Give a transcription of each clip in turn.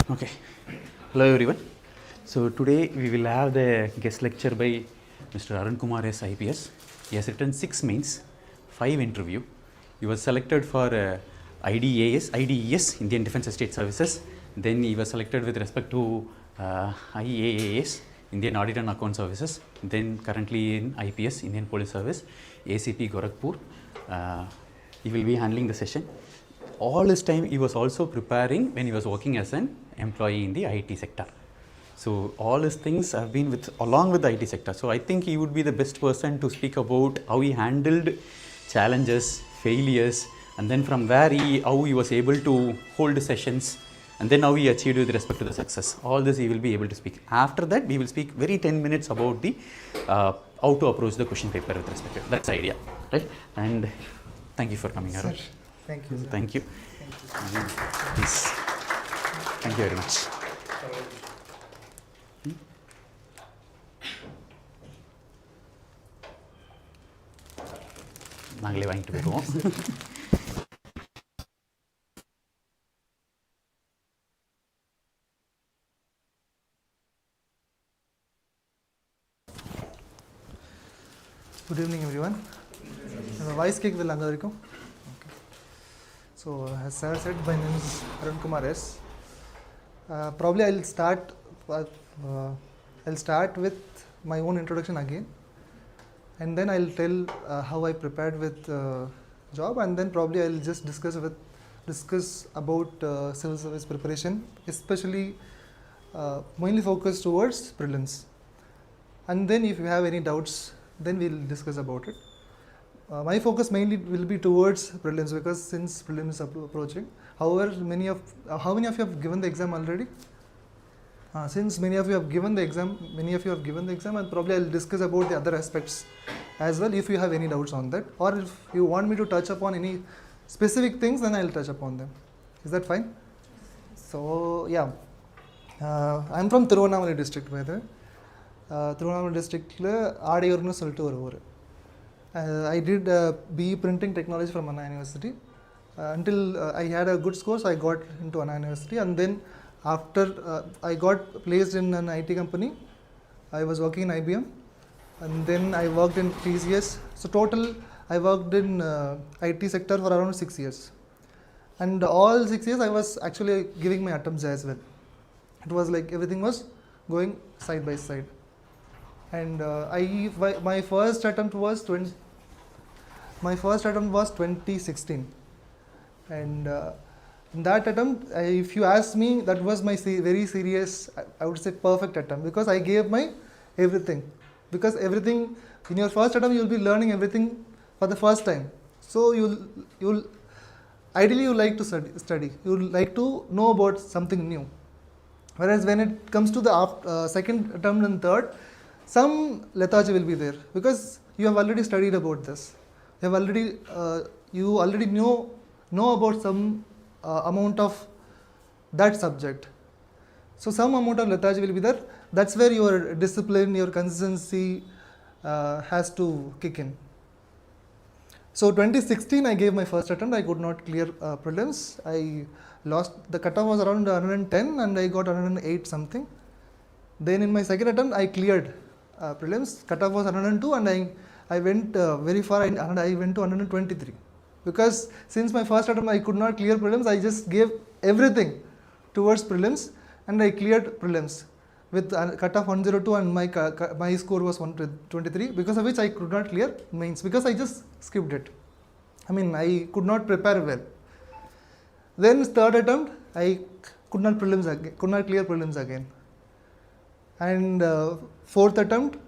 Okay. Hello everyone. So today we will have the guest lecture by Mr.ARUNKUMAR IPS. He has written 6 mains, 5 interview. He was selected for IDES, Indian Defence Estate Services. Then he was selected with respect to IAAS, Indian Audit and Account Services. Then currently in IPS, Indian Police Service, ACP Gorakhpur. He will be handling the session. All this time he was also preparing when he was working as an employee in the IT sector. So all his things have been along with the IT sector. So I think he would be the best person to speak about how he handled challenges, failures, and then from where how he was able to hold sessions, and then how he achieved with respect to the success. All this he will be able to speak. After that we will speak very 10 minutes about the how to approach the question paper with respect to it. That's the idea, right? And thank you for coming, Arun. Thank you. Thank you. Please. Thank you very much. நாங்களே வாங்கிட்டு போயிடுவோம். Good evening everyone. Voice kick will anga varakum. So as sir said, my name is Arunkumar S. Probably I'll start with my own introduction again, and then I'll tell how I prepared with job, and then probably I'll just discuss about civil service preparation, especially mainly focused towards prelims. And then if you have any doubts, then we'll discuss about it. My focus mainly will be towards prelims, because since prelims is approaching. However, how many of you have given the exam already? Since many of you have given the exam, and probably I'll discuss about the other aspects as well if you have any doubts on that, or if you want me to touch upon any specific things, then I'll touch upon them. Is that fine? So yeah, I'm from Tirunelveli district, by the way. Tirunelveli district la Adiyurnu solittu oru ooru. I did BE Printing Technology from Anna University until I had a good score, so I got into Anna University, and then after I got placed in an IT company. I was working in IBM, and then I worked in TCS. So total I worked in IT sector for around 6 years, and all 6 years I was actually giving my attempts as well. It was like everything was going side by side, and my first attempt was 2016, and in that attempt, if you ask me, that was my very serious, I would say perfect attempt, because I gave my everything. Because everything in your first attempt, you will be learning everything for the first time. So you'll ideally you like to study. You like to know about something new. Whereas when it comes to the second attempt and third, some lethargy will be there, because you have already studied about this. You already know about some amount of that subject. So some amount of lethargy will be there. That's where your discipline, your consistency has to kick in. So 2016 I gave my first attempt. I could not clear prelims. I lost, the cutoff was around 110 and I got 108 something. Then in my second attempt I cleared prelims. Cutoff was 102, and I went very far, and I went to 123. Because since my first attempt I could not clear prelims, I just gave everything towards prelims, and I cleared prelims with cutoff 102, and my score was 123, because of which I could not clear mains, because I just skipped it. I mean, I could not prepare well. Then third attempt I could not clear prelims again, and fourth attempt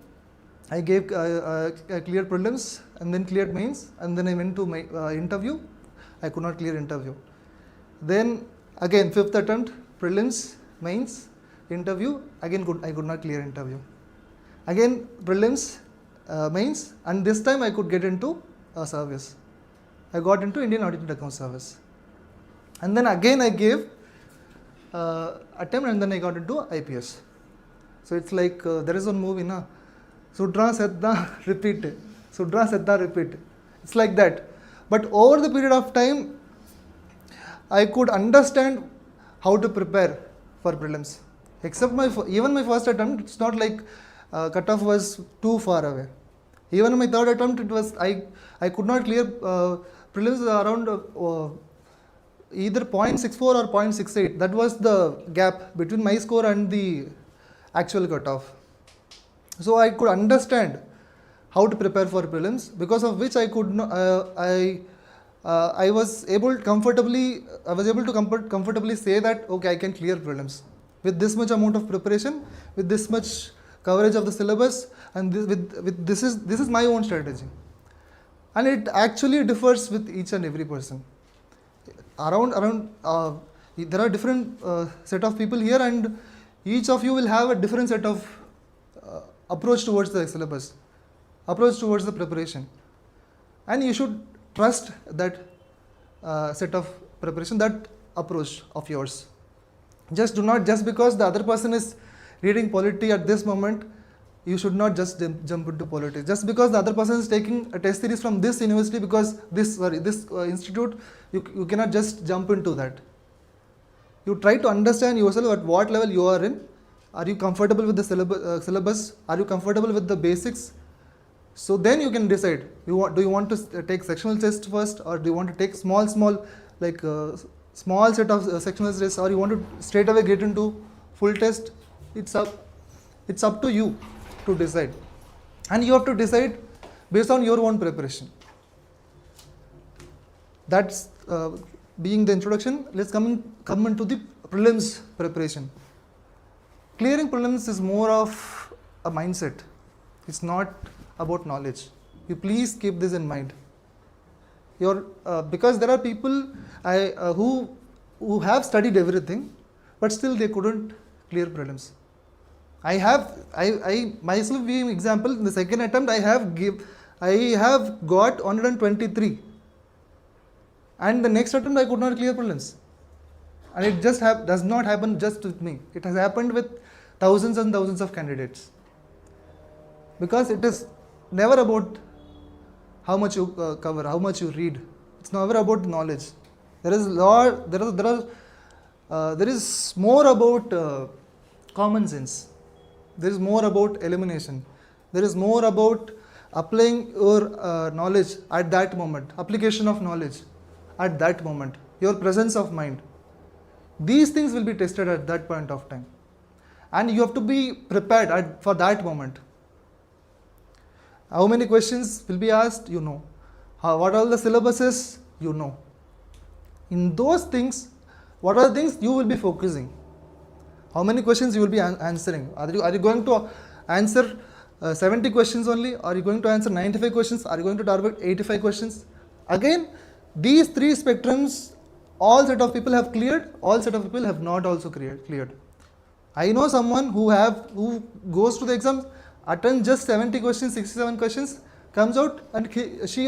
I cleared prelims, and then cleared mains, and then I went to my interview. I could not clear interview. Then again fifth attempt, prelims, mains, interview. Again I could not clear interview. Again prelims, mains, and this time I could get into service. I got into Indian Audit and Account Service, and then again I gave attempt, and then I got into IPS. So it's like there is one movie, na? Sudra Sedda repeat. It's like that. But over the period of time, I could understand how to prepare for prelims. Except even my first attempt, it's not like cutoff was too far away. Even in my third attempt, it was I could not clear prelims around either 0.64 or 0.68. That was the gap between my score and the actual cutoff. So I could understand how to prepare for prelims, because of which I could not, I was able to comfortably say that okay, I can clear prelims with this much amount of preparation, with this much coverage of the syllabus, and this is my own strategy. And it actually differs with each and every person. There are different set of people here, and each of you will have a different set of approach towards the syllabus, approach towards the preparation, and you should trust that set of preparation, that approach of yours. Just because the other person is reading polity at this moment, you should not just jump into politics. Just because the other person is taking a test series from this university, because this institute, you cannot just jump into that. You try to understand yourself at what level you are in. Are you comfortable with the syllabus? Are you comfortable with the basics? So then you can decide. Do you want to take sectional test first, or do you want to take small set of sectional tests, or you want to straight away get into full test? It's up to you to decide, and you have to decide based on your own preparation. That's being the introduction. Let's come into the prelims preparation. Clearing prelims is more of a mindset. It's not about knowledge. You please keep this in mind. Because there are people who have studied everything, but still they couldn't clear prelims. I myself being example, in the second attempt I have got 123, and the next attempt I could not clear prelims. And it just does not happen just with me. It has happened with thousands and thousands of candidates. Because it is never about how much you cover, how much you read. It's never about knowledge. There is more about common sense. There is more about elimination. There is more about applying your knowledge at that moment, application of knowledge at that moment, your presence of mind. These things will be tested at that point of time, and you have to be prepared for that moment. How many questions will be asked? You know. What are the syllabuses? You know. In those things, what are the things you will be focusing? How many questions you will be answering? Are you going to answer 70 questions only? Are you going to answer 95 questions? Are you going to target 85 questions? Again, these three spectrums, all set of people have cleared, all set of people have not also cleared. I know someone who goes to the exam, attends just 70 questions, 67 questions, comes out and she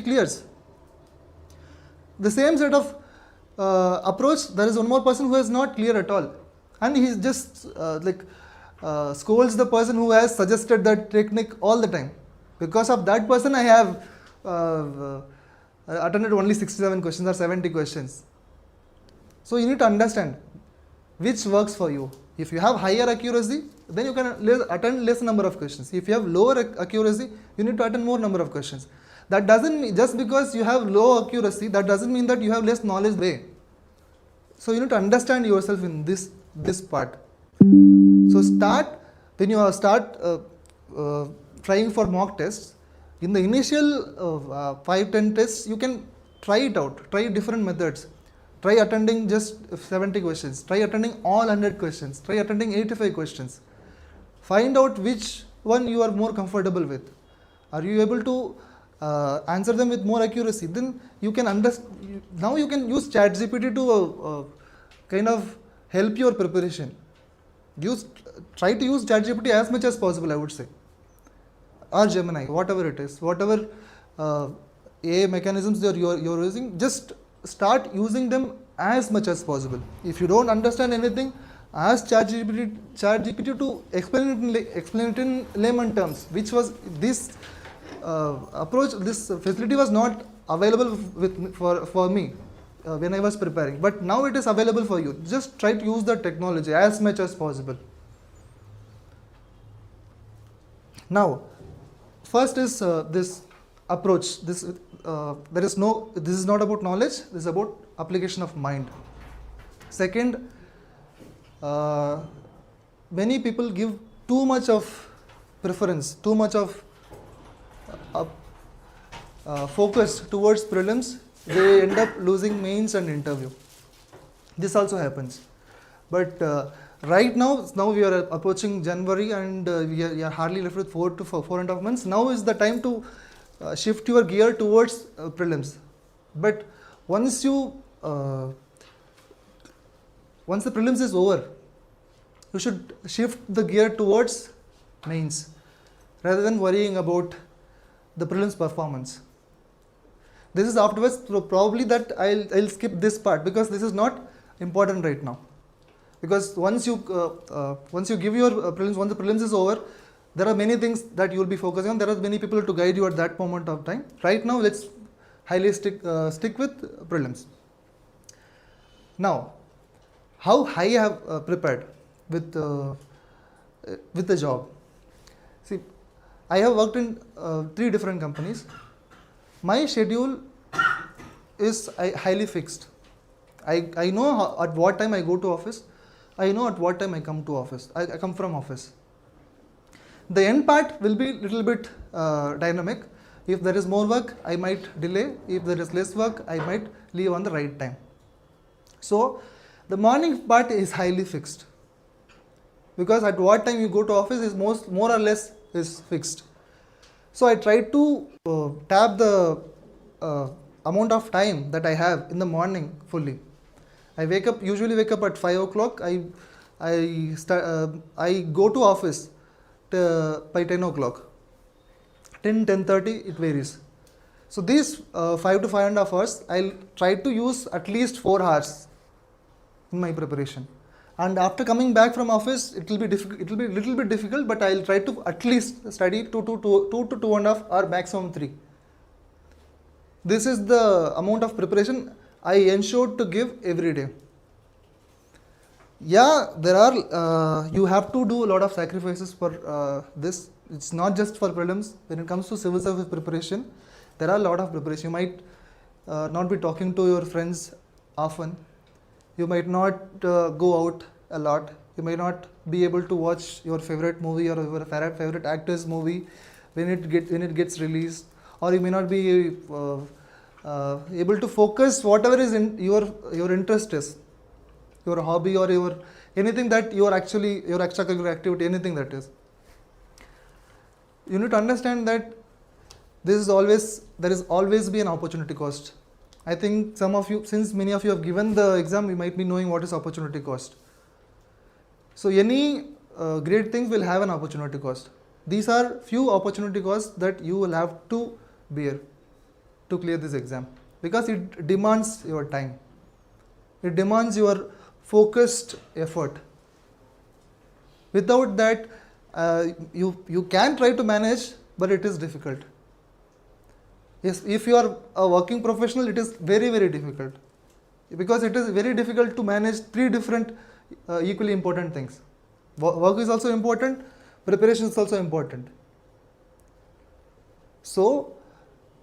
clears. The same set of approach, there is one more person who has not cleared at all, and he just scolds the person who has suggested that technique all the time. Because of that person, I have attended only 67 questions or 70 questions. So you need to understand which works for you. If you have higher accuracy, then you can attend less number of questions. If you have lower accuracy, you need to attend more number of questions. That doesn't mean, just because you have low accuracy, that doesn't mean that you have less knowledge there. So you need to understand yourself in this part. So when you start trying for mock tests, in the initial 5-10 tests, you can try it out, try different methods. Try attending just 70 questions, try attending all 100 questions, try attending 85 questions. Find out which one you are more comfortable with. Are you able to answer them with more accuracy? Then you can understand. Now you can use ChatGPT to kind of help your preparation. Try to use ChatGPT as much as possible, I would say, or Gemini, whatever it is, whatever AI mechanisms you're using, just start using them as much as possible. If you don't understand anything, ask ChatGPT to explain it in layman terms, which was this approach, this facility was not available for me when I was preparing. But now it is available for you. Just try to use the technology as much as possible. Now, first is this approach. This is not about knowledge. This is about application of mind. Second, many people give too much of preference, too much of focus towards prelims. They end up losing mains and interview. This also happens. But right now we are approaching January, and we are hardly left with 4 to 4.5 months. Now is the time to shift your gear towards prelims. But once the prelims is over, you should shift the gear towards mains rather than worrying about the prelims performance. This is afterwards, so probably that I'll skip this part because this is not important right now. Because once you give your prelims, once the prelims is over, there are many things that you will be focusing on. There are many people to guide you at that moment of time. Right now, let's highly stick with prelims. Now, how I have prepared with the job. See, I have worked in 3 different companies. My schedule is highly fixed. I know at what time I go to office. I know at what time I come to office. I come from office. The end part will be little bit dynamic. If there is more work, I might delay. If there is less work, I might leave on the right time. So the morning part is highly fixed, because at what time you go to office is more or less is fixed. So I try to tap the amount of time that I have in the morning fully. I usually wake up at 5 o'clock. I go to office by 10 o'clock. 10:30 it varies. So these 5 to 5.5 hours, I'll try to use at least 4 hours in my preparation. And after coming back from office, it will be a little bit difficult, but I'll try to at least study 2 to 2.5 or maximum 3. This is the amount of preparation I ensure to give every day. Yeah, there are, you have to do a lot of sacrifices for this. It's not just for prelims. When it comes to civil service preparation, there are a lot of preparation. You might not be talking to your friends often. You might not go out a lot. You may not be able to watch your favorite movie or your favorite actor's movie when it gets released, or you may not be able to focus whatever is in your interest is, your hobby or your anything that you are actually your extracurricular activity, anything that is. You need to understand that there is always be an opportunity cost. I think some of you, since many of you have given the exam, you might be knowing what is opportunity cost. So any great thing will have an opportunity cost. These are few opportunity costs that you will have to bear to clear this exam, because it demands your time. It demands your focused effort. Without that, you can try to manage, but it is difficult. Yes, if you are a working professional, it is very, very difficult, because it is very difficult to manage 3 different equally important things. Work is also important, preparation is also important. So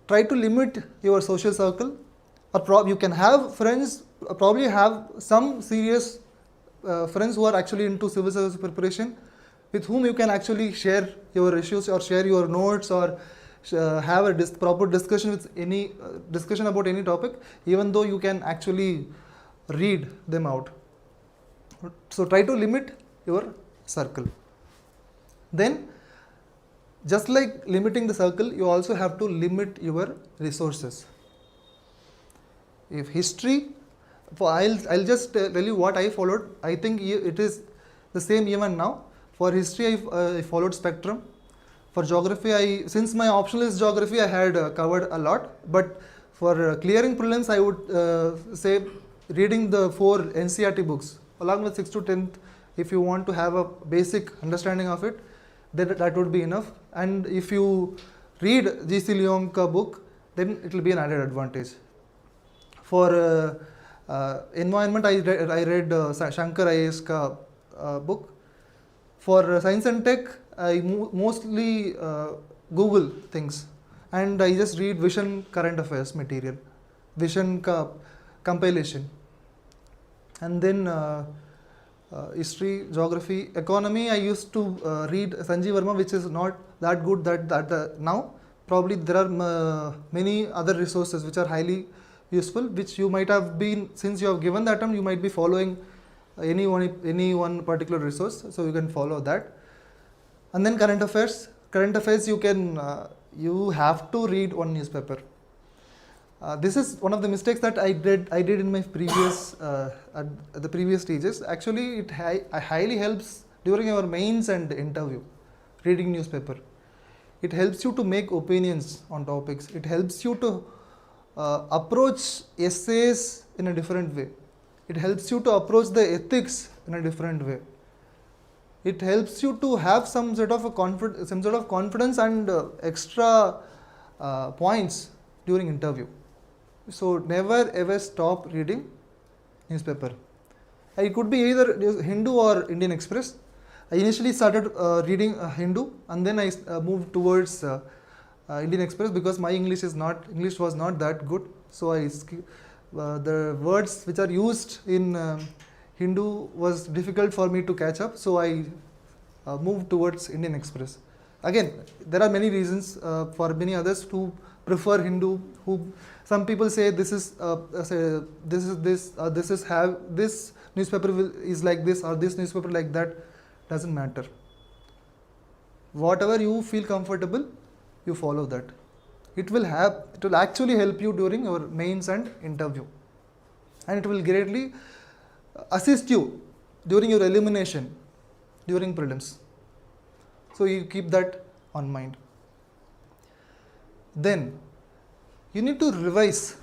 try to limit your social circle, or you can have friends, probably have some serious friends who are actually into civil service preparation, with whom you can actually share your issues or share your notes, or have a proper discussion with any discussion about any topic, even though you can actually read them out. So try to limit your circle. Then, just like limiting the circle, you also have to limit your resources. If history, I'll just tell you what I followed. I think it is the same even now. For history, I followed spectrum. For geography, since my optional is geography, I had covered a lot. But for clearing prelims, I would say reading the 4 NCERT books along with 6th to 10th. If you want to have a basic understanding of it, that would be enough. And if you read G.C. Leong book, then it will be an added advantage. For Environment, I read Shankar IAS ka book. For science and tech, I mostly Google things, and I just read Vision current affairs material, Vision ka compilation, and then history, geography, economy. I used to read Sanjeev Verma, which is not that good that now. Probably there are many other resources which are highly useful, which you might have been, since you have given that term, you might be following any one particular resource, so you can follow that. And then current affairs. Current affairs, you have to read one newspaper. This is one of the mistakes that I did in my previous at the previous stages. Actually, it highly helps during your mains and interview. Reading newspaper, it helps you to make opinions on topics. It helps you to approach essays in a different way. It helps you to approach the ethics in a different way. It helps you to have some sort of confidence and extra points during interview. So never ever stop reading newspaper. It could be either Hindu or Indian Express. I initially started reading Hindu, and then I moved towards Indian Express because my English was not that good. So the words which are used in Hindu was difficult for me to catch up. So I moved towards Indian Express. Again, there are many reasons for many others to prefer Hindu. Some people say this newspaper is like this, or this newspaper like that. Doesn't matter. Whatever you feel comfortable, you follow that. It will actually help you during your mains and interview, and it will greatly assist you during your elimination, during prelims. So you keep that on mind. Then you need to revise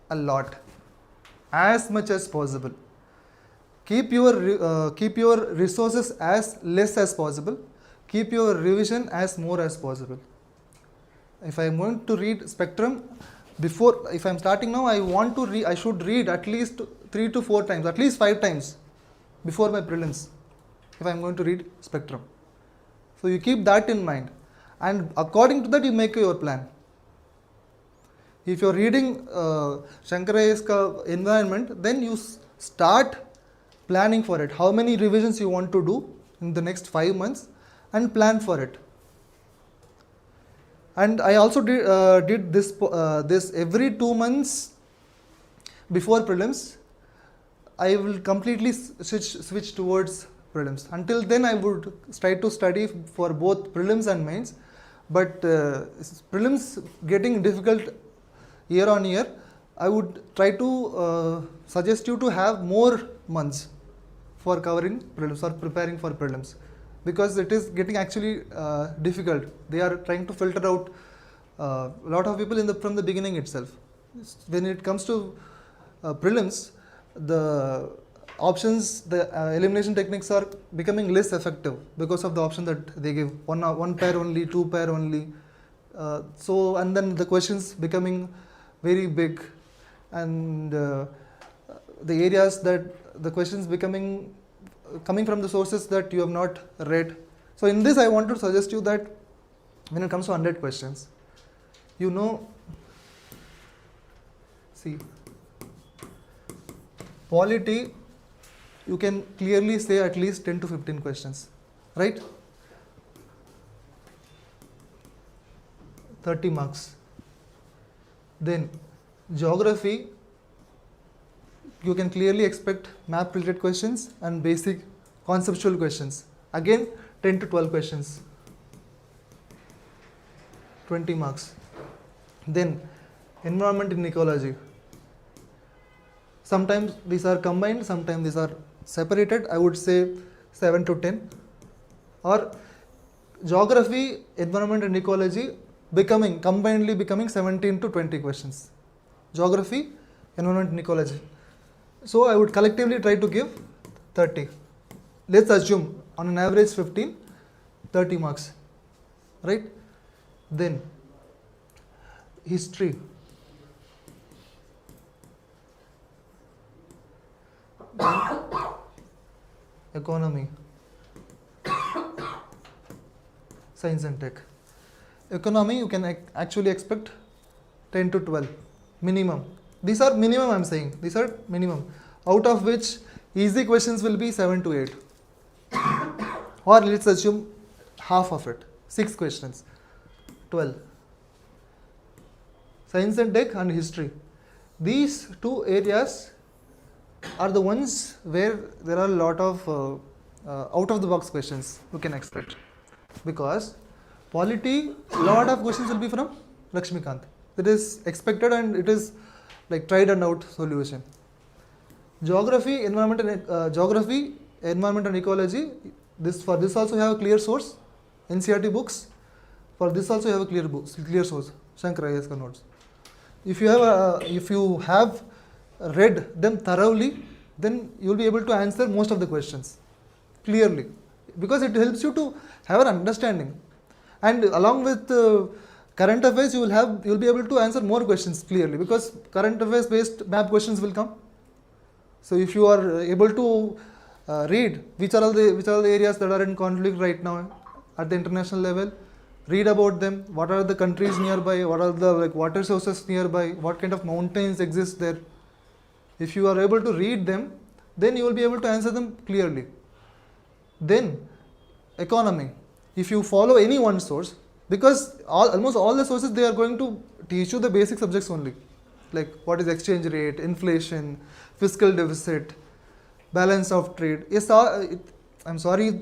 a lot, as much as possible. Keep your resources as less as possible. Keep your revision as more as possible. If I am going to read spectrum, if I am starting now, I should read at least 3 to 4 times, at least 5 times before my prelims, if I am going to read spectrum. So you keep that in mind, and according to that you make your plan. If you are reading Shankar IAS ka environment, then you start planning for it. How many revisions you want to do in the next 5 months, and plan for it. And I also did this every 2 months before prelims. I will completely switch towards prelims. Until then, I would try to study for both prelims and mains. But prelims getting difficult year on year, I would try to suggest you to have more months for covering prelims or preparing for prelims, because it is getting actually difficult. They are trying to filter out a lot of people from the beginning itself. When it comes to prelims, the options, the elimination techniques are becoming less effective because of the option that they give. One pair only, 2 pair only. And then the questions becoming very big, and the areas that the questions coming from the sources that you have not read. So in this, I want to suggest you that when it comes to 100 questions, polity, you can clearly say at least 10 to 15 questions, right? 30 marks. Then geography, you can clearly expect map related questions and basic conceptual questions. Again, 10 to 12 questions, 20 marks. Then environment and ecology. Sometimes these are combined, sometimes these are separated. I would say 7 to 10. Or geography, environment and ecology combinedly becoming 17 to 20 questions. Geography, environment and ecology. So I would collectively try to give 30. Let's assume on an average 15, 30 marks, right? Then history. economy, science and tech. Economy, you can actually expect 10 to 12 minimum. These are minimum, I'm saying. These are minimum. Out of which easy questions will be 7 to 8. Or let's assume half of it. 6 questions. 12. Science and tech and history. These two areas are the ones where there are a lot of out of the box questions you can expect. Because polity, lot of questions will be from Lakshmikant. That is expected and it is like tried and out solution. Geography, environment and ecology. For this also have a clear source, NCERT books. For this also have a clear source, Shankar IAS notes. If you have read them thoroughly, then you will be able to answer most of the questions clearly, because it helps you to have an understanding. And along with current affairs, you will be able to answer more questions clearly, because current affairs based map questions will come. So if you are able to read which are all the areas that are in conflict right now at the international level, read about them, what are the countries nearby, what are the water sources nearby, what kind of mountains exist there. If you are able to read them, then you will be able to answer them clearly. Then economy, if you follow any one source, because almost all the sources, they are going to teach you the basic subjects only, like what is exchange rate, inflation, fiscal deficit, balance of trade. Yes, I'm sorry,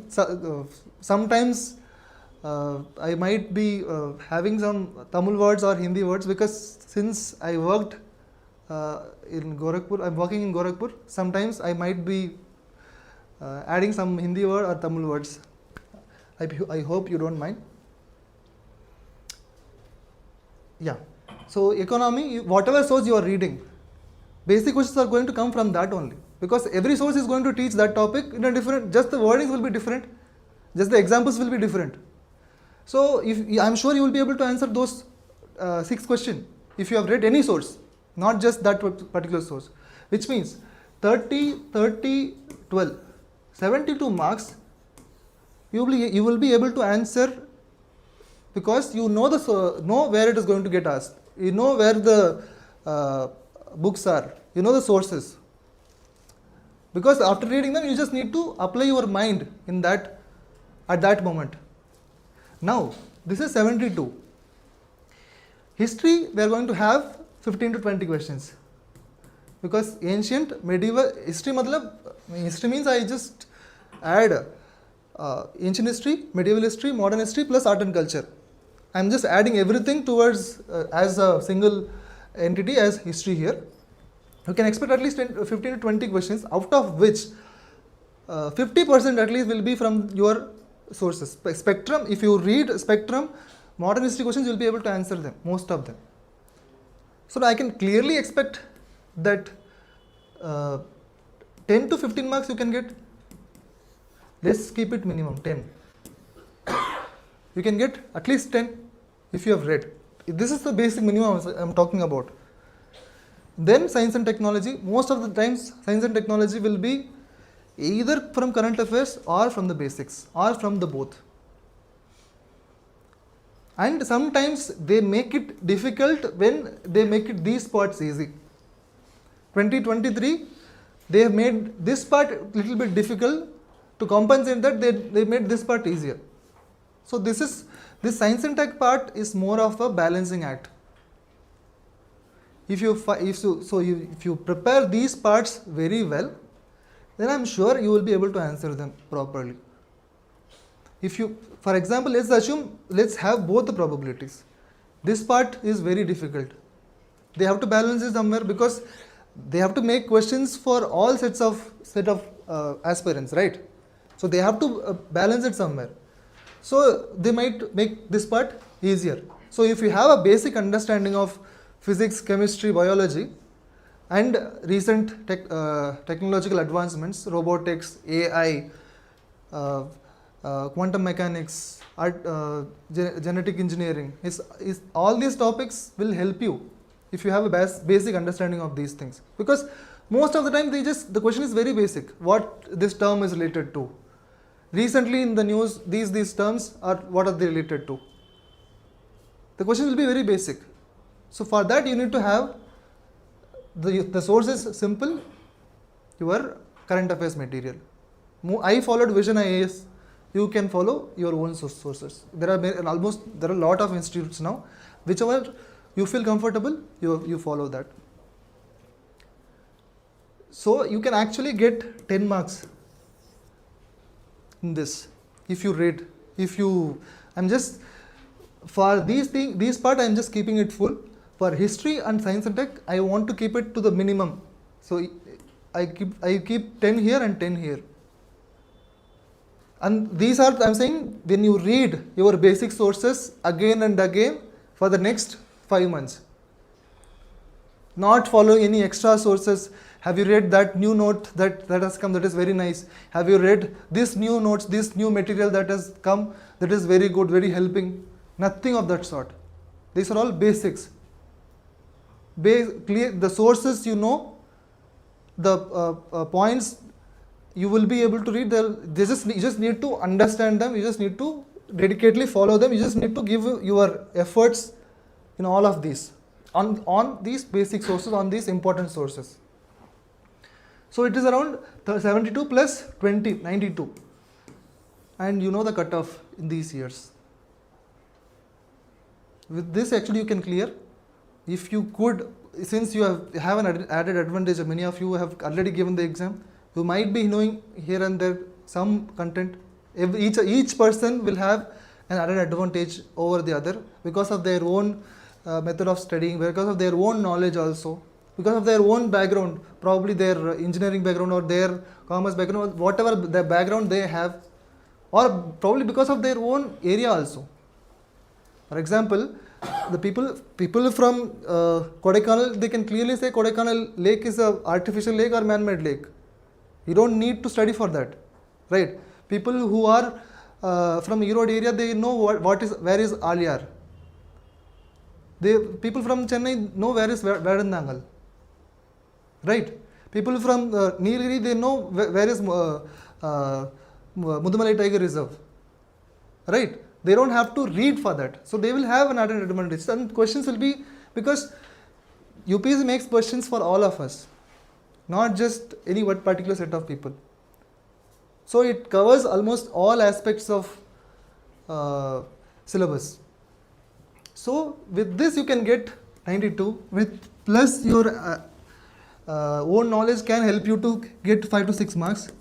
sometimes I might be having some Tamil words or Hindi words, because since I worked in Gorakhpur, I'm working in Gorakhpur, sometimes I might be adding some Hindi word or Tamil words. I hope you don't mind. Yeah. So economy, whatever source you are reading, basic questions are going to come from that only, because every source is going to teach that topic in a different, just the wordings will be different, just the examples will be different. So I'm sure you will be able to answer those 6 questions if you have read any source, not just that particular source, which means 30, 30, 12, 72 marks you will be able to answer, because you know know where it is going to get asked, you know where the books are, you know the sources, because after reading them you just need to apply your mind in that at that moment. Now this is 72. History, we are going to have 15 to 20 questions, because ancient, medieval, history means I just add ancient history, medieval history, modern history plus art and culture. I am just adding everything towards as a single entity as history here. You can expect at least 15 to 20 questions, out of which 50% at least will be from your sources. Spectrum, if you read spectrum, modern history questions, you will be able to answer them, most of them. So I can clearly expect that 10 to 15 marks you can get. Let's keep it minimum 10. You can get at least 10 if you have read. This is the basic minimum I am talking about. Then science and technology, most of the times science and technology will be either from current affairs or from the basics or from the both. And sometimes they make it difficult when they make it these parts easy. 2023, they have made this part a little bit difficult. To compensate that, they made this part easier. So this science and tech part is more of a balancing act. If you prepare these parts very well, then I'm sure you will be able to answer them properly. If you, for example, let's have both the probabilities. This part is very difficult. They have to balance it somewhere, because they have to make questions for all set of aspirants, right? So they have to balance it somewhere. So they might make this part easier. So if you have a basic understanding of physics, chemistry, biology, and recent technological advancements, robotics, AI, quantum mechanics, genetic engineering, all these topics will help you if you have a basic understanding of these things. Because Most of the time the question is very basic, what this term is related to. Recently in the news, these terms are, what are they related to? The question will be very basic. So for that you need to have the sources simple, your current affairs material. I followed Vision IAS. You can follow your own sources. There are a lot of institutes now. Whichever you feel comfortable, you follow that. So you can actually get 10 marks in this if you read. For these part I'm just keeping it full. For history and science and tech, I want to keep it to the minimum. So I keep 10 here and 10 here. And these are, I'm saying, when you read your basic sources again and again for the next 5 months. Not following any extra sources. Have you read that new note that has come, that is very nice? Have you read this new notes, this new material that has come, that is very good, very helping? Nothing of that sort. These are all basics. The sources you know, the points you will be able to read. You just need to understand them. You just need to dedicatedly follow them. You just need to give your efforts in all of these, on these basic sources, on these important sources. So it is around 72 plus 20, 92. And you know the cutoff in these years. With this actually you can clear. If you could, since you have an added advantage, many of you have already given the exam, you might be knowing here and there some content. Each person will have an added advantage over the other because of their own method of studying, because of their own knowledge also, because of their own background, probably their engineering background or their commerce background, whatever the background they have, or probably because of their own area also. For example, the people from Kodaikanal, they can clearly say Kodaikanal lake is an artificial lake or man-made lake. You don't need to study for that, right? People who are from Erode area, they know where is Aliyar. People from Chennai know where is Vedandangal, right? People from Nilgiri, they know where is Mudumalai Tiger Reserve, right? They don't have to read for that. So they will have an added advantage. And questions will be, because UPSC makes questions for all of us, not just any one particular set of people. So it covers almost all aspects of syllabus. So with this you can get 92, with plus your own knowledge can help you to get 5 to 6 marks.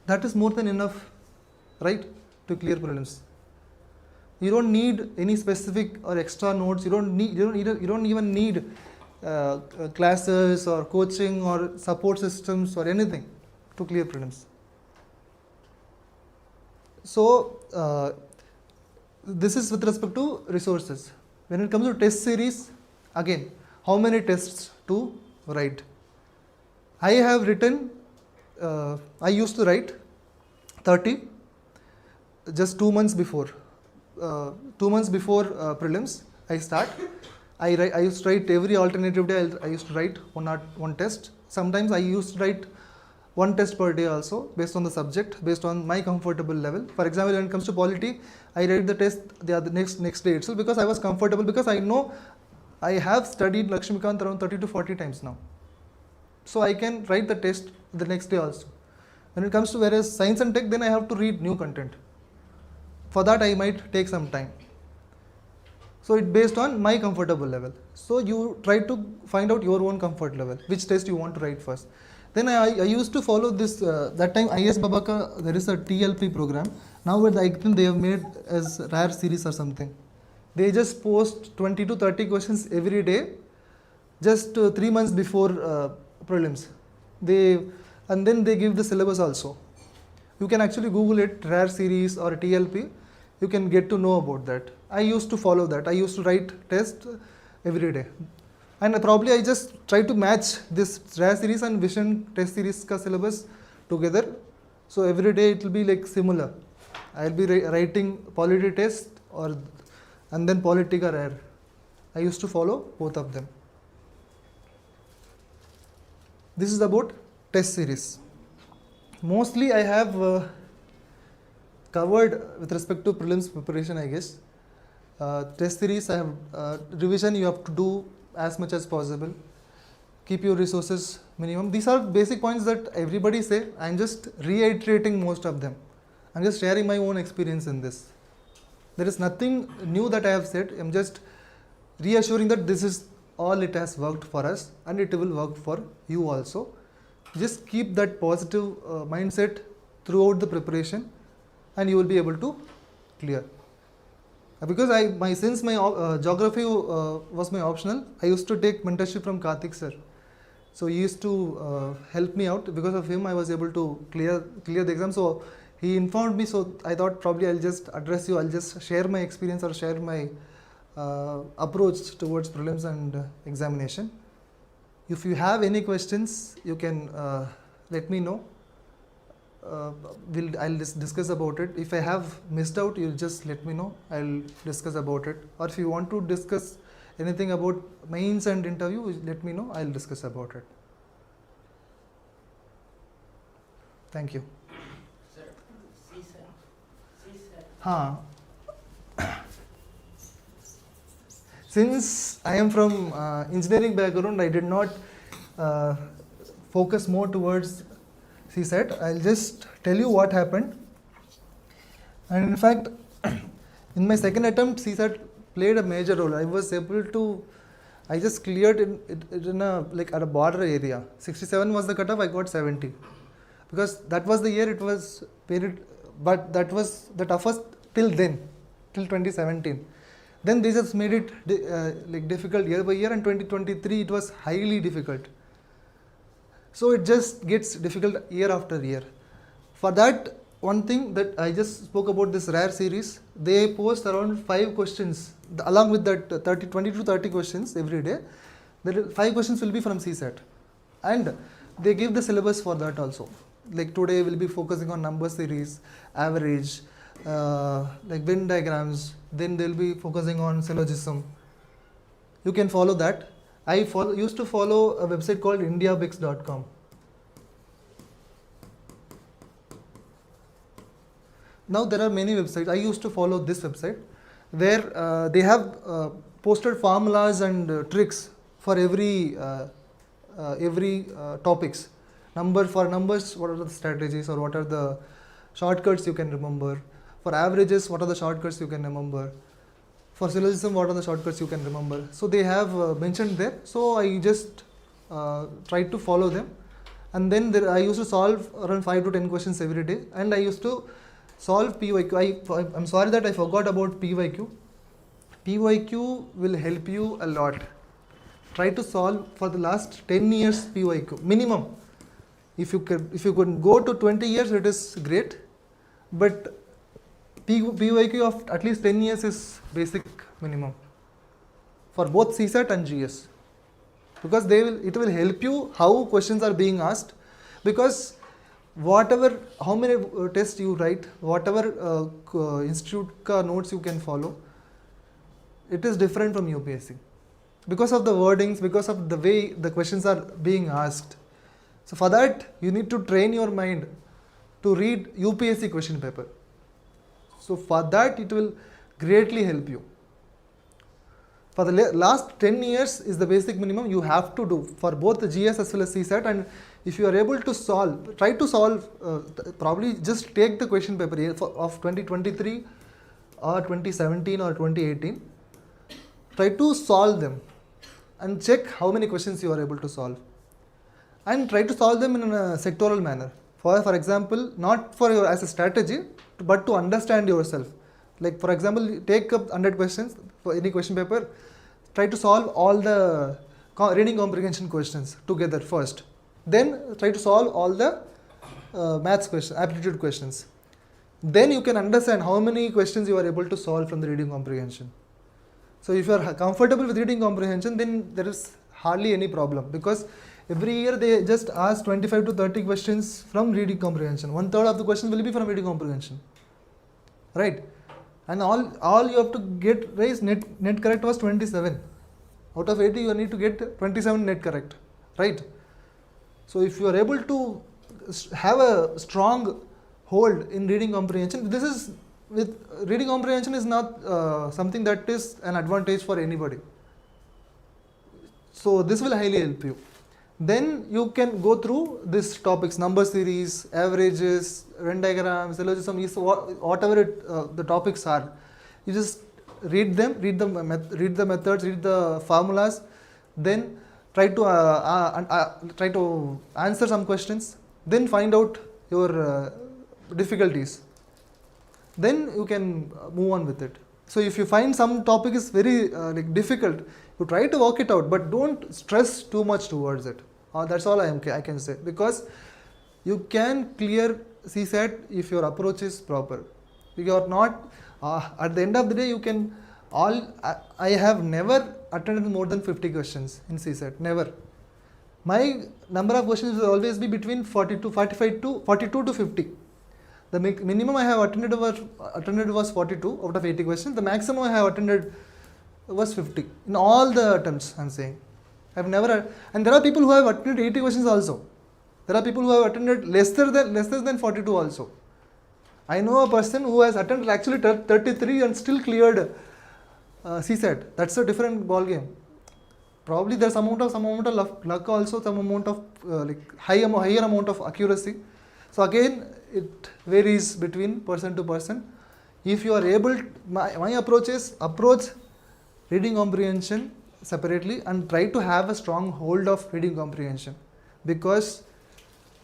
That is more than enough, right, to clear prelims. You don't need any specific or extra notes. You don't even need classes or coaching or support systems or anything to clear prelims. So this is with respect to resources. When it comes to test series, again, how many tests to write? I have written, I used to write 30 just 2 months before. 2 months before prelims, I used to write every alternative day. I used to write one test. Sometimes I used to write one test per day also, based on the subject, based on my comfortable level. For example, when it comes to polity, I write the test the next day itself, because I was comfortable, because I know I have studied Lakshmikant around 30 to 40 times now. So I can write the test the next day also. When it comes to whereas science and tech, then I have to read new content. For that I might take some time. So it's based on my comfortable level. So you try to find out your own comfort level, which test you want to write first. Then I used to follow this, that time IS Babaka, there is a TLP program. Now with I think they have made as rare series or something. They just post 20 to 30 questions every day, just 3 months before prelims. And then they give the syllabus also. You can actually Google it, rare series or TLP. You can get to know about that. I used to follow that. I used to write test every day. And probably I just try to match this rare series and vision test series ka syllabus together. So every day it will be like similar. I will be writing polity test and then politica rare. I used to follow both of them. This is about test series. Mostly I have covered with respect to prelims preparation, I guess. Test series, I have revision you have to do as much as possible. Keep your resources minimum. These are basic points that everybody say. I'm just reiterating most of them. I'm just sharing my own experience in this. There is nothing new that I have said. I'm just reassuring that this is all it has worked for us and it will work for you also. Just keep that positive mindset throughout the preparation and you will be able to clear. Because since my geography was my optional, I used to take mentorship from Karthik sir. So he used to help me out. Because of him I was able to clear the exam. So he informed me, so I thought probably I'll just address you, I'll just share my experience or share my approach towards prelims and examination. If you have any questions, you can let me know. I'll discuss about it. If I have missed out, you just let me know. I'll discuss about it. Or if you want to discuss anything about mains and interview, let me know. I'll discuss about it. Thank you. Sir, CSAT. Huh. Since I am from engineering background, I did not focus more towards CSAT. I'll just tell you what happened. And in fact, in my second attempt, CSAT played a major role. I was able to, I just cleared it in a, like at a border area. 67 was the cutoff, I got 70. Because that was the year it was period, but that was the toughest till then, till 2017. Then they just made it like difficult year by year, and 2023 it was highly difficult. So it just gets difficult year after year. For that, one thing that I just spoke about, this rare series, they post around 5 questions along with that 20 to 30 questions every day. There 5 questions will be from CSAT, and they give the syllabus for that also. Like today we'll be focusing on number series, average, like Venn diagrams. Then they'll be focusing on syllogism. You can follow that. I used to follow a website called indiabix.com. Now there are many websites. I used to follow this website where they have posted formulas and tricks for every topics. For numbers, what are the strategies or what are the shortcuts you can remember? For averages, what are the shortcuts you can remember? For syllogism, what are the shortcuts you can remember? So they have mentioned there. So I just tried to follow them. And then I used to solve around 5 to 10 questions every day. And I used to solve PYQ. I'm sorry that I forgot about PYQ. PYQ will help you a lot. Try to solve for the last 10 years PYQ, minimum. If you could go to 20 years, it is great. But PYQ of at least 10 years is basic minimum for both CSAT and GS, because it will help you how questions are being asked. Because how many tests you write, whatever institute ka notes you can follow, it is different from UPSC because of the wordings, because of the way the questions are being asked. So for that, you need to train your mind to read UPSC question paper. So for that, it will greatly help you. For the last 10 years is the basic minimum you have to do for both the GS as well as CSAT. And if you are able to solve, try to solve, probably just take the question paper of 2023 or 2017 or 2018. Try to solve them and check how many questions you are able to solve. And try to solve them in a sectoral manner. For example, not for your as a strategy, but to understand yourself. Like for example, take up 100 questions for any question paper. Try to solve all the reading comprehension questions together first. Then try to solve all the maths questions, aptitude questions. Then you can understand how many questions you are able to solve from the reading comprehension. So if you are comfortable with reading comprehension, then there is hardly any problem, because every year they just ask 25 to 30 questions from reading comprehension. 1/3 of the questions will be from reading comprehension, right? And all you have to get raised net correct was 27. Out of 80, you need to get 27 net correct, right? So if you are able to have a strong hold in reading comprehension, this is with reading comprehension is not something that is an advantage for anybody. So this will highly help you. Then you can go through these topics: number series, averages, Venn diagram, syllogism, whatever the topics are. You just read them, read the methods, read the formulas, then try to answer some questions, then find out your difficulties. Then you can move on with it. So if you find some topic is very difficult, you try to work it out, but don't stress too much towards it. That's all I can say, because you can clear CSAT if your approach is proper. If you are not, at the end of the day, you can I have never attended more than 50 questions in CSAT, never. My number of questions will always be between 42 to 50. The minimum I have attended was 42 out of 80 questions. The maximum I have attended was 50 in all the attempts. I'm saying I've never, and there are people who have attended 80 questions also. There are people who have attended lesser than 42 also. I know a person who has attended actually 33 and still cleared CSAT. That's a different ball game. Probably there's some amount of luck also, some amount of higher amount of accuracy. So again, it varies between person to person. If you are able, my approach is approach reading comprehension separately and try to have a strong hold of reading comprehension, because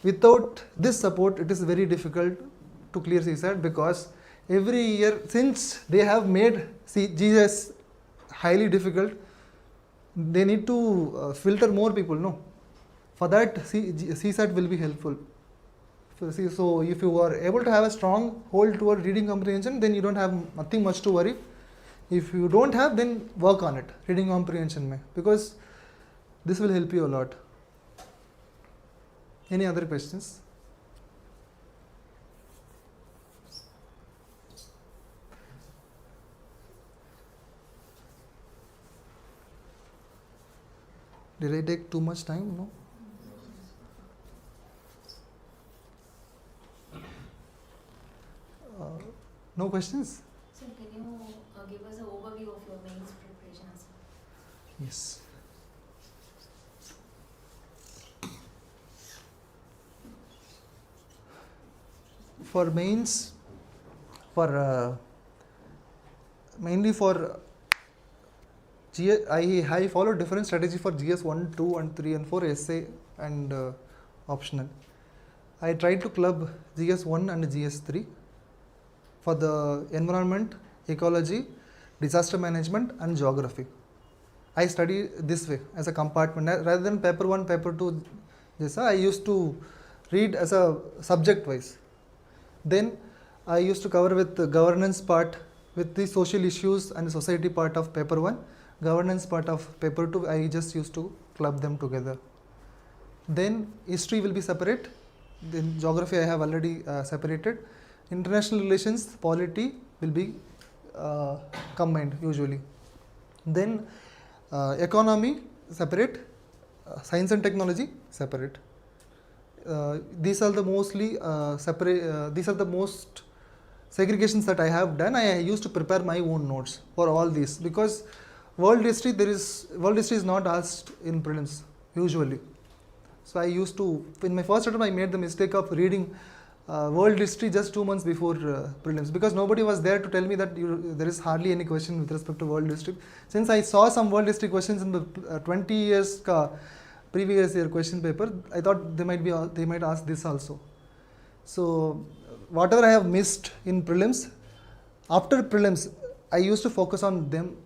without this support it is very difficult to clear CSAT, because every year, since they have made GS highly difficult, they need to filter more people, no? For that, CSAT will be helpful. So if you are able to have a strong hold toward reading comprehension, then you don't have nothing much to worry. If you don't have, then work on it, reading comprehension mein, because this will help you a lot. Any other questions? Did I take too much time? No? No questions? So can you give us an overview of your mains preparation as well? Yes. For mains, mainly for GS, I follow different strategy for GS 1, 2 and 3 and 4, essay and optional. I tried to club GS 1 and GS 3 for the environment, ecology, disaster management and geography. I study this way as a compartment rather than paper 1, paper 2. I used to read as a subject wise. Then I used to cover with the governance part with the social issues and the society part of paper 1. Governance part of paper 2, I just used to club them together. Then history will be separate. Then geography I have already separated. International relations, polity will be combined usually. Then economy separate, science and technology separate. These are the mostly these are the most segregations that I have done. I used to prepare my own notes for all these, because world history is not asked in prelims usually. So I used to, in my first attempt I made the mistake of reading world history just 2 months before prelims, because nobody was there to tell me that there is hardly any question with respect to world history. Since I saw some world history questions in the 20 years previous year question paper, I thought they might ask this also. So whatever I have missed in prelims, after prelims I used to focus on them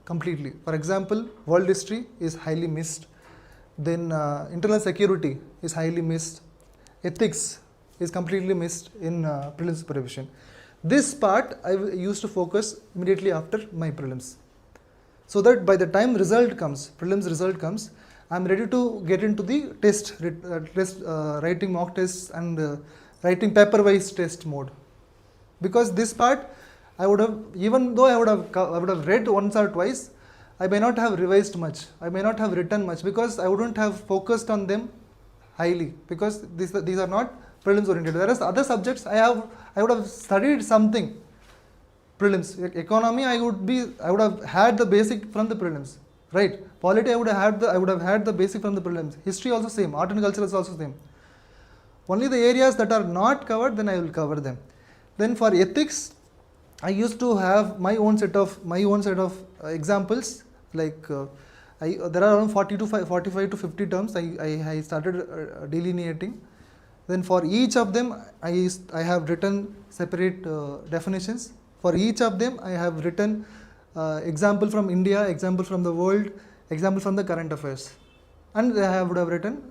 completely. For example, world history is highly missed. Then internal security is highly missed. Ethics is completely missed in prelims preparation. This part I used to focus immediately after my prelims, so that by the time prelims result comes, I am ready to get into the test, writing mock tests and writing paper-wise test mode. Because this part I would have, even though I would have read once or twice, I may not have revised much, I may not have written much, because I wouldn't have focused on them highly, because these are not prelims oriented. Whereas other subjects I would have studied something. Prelims, economy I would have had the basic from the prelims, right? Polity I would have had the basic from the prelims. History also same, art and culture is also same. Only the areas that are not covered, then I will cover them. Then for ethics, I used to have my own set of examples. Like there are around 45 to 50 terms. I started delineating. Then for each of them, I have written separate definitions. For each of them, I have written example from India, example from the world, example from the current affairs, and I would have written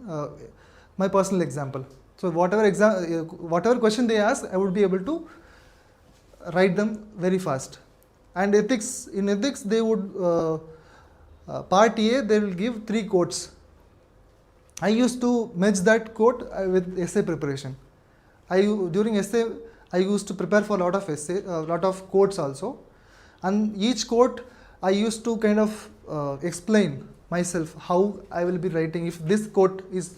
my personal example. So whatever question they ask, I would be able to write them very fast. And in ethics, they would part A, they will give 3 quotes. I used to match that quote with essay preparation. During essay, I used to prepare for a lot of quotes also, and each quote I used to kind of explain myself how I will be writing if this quote is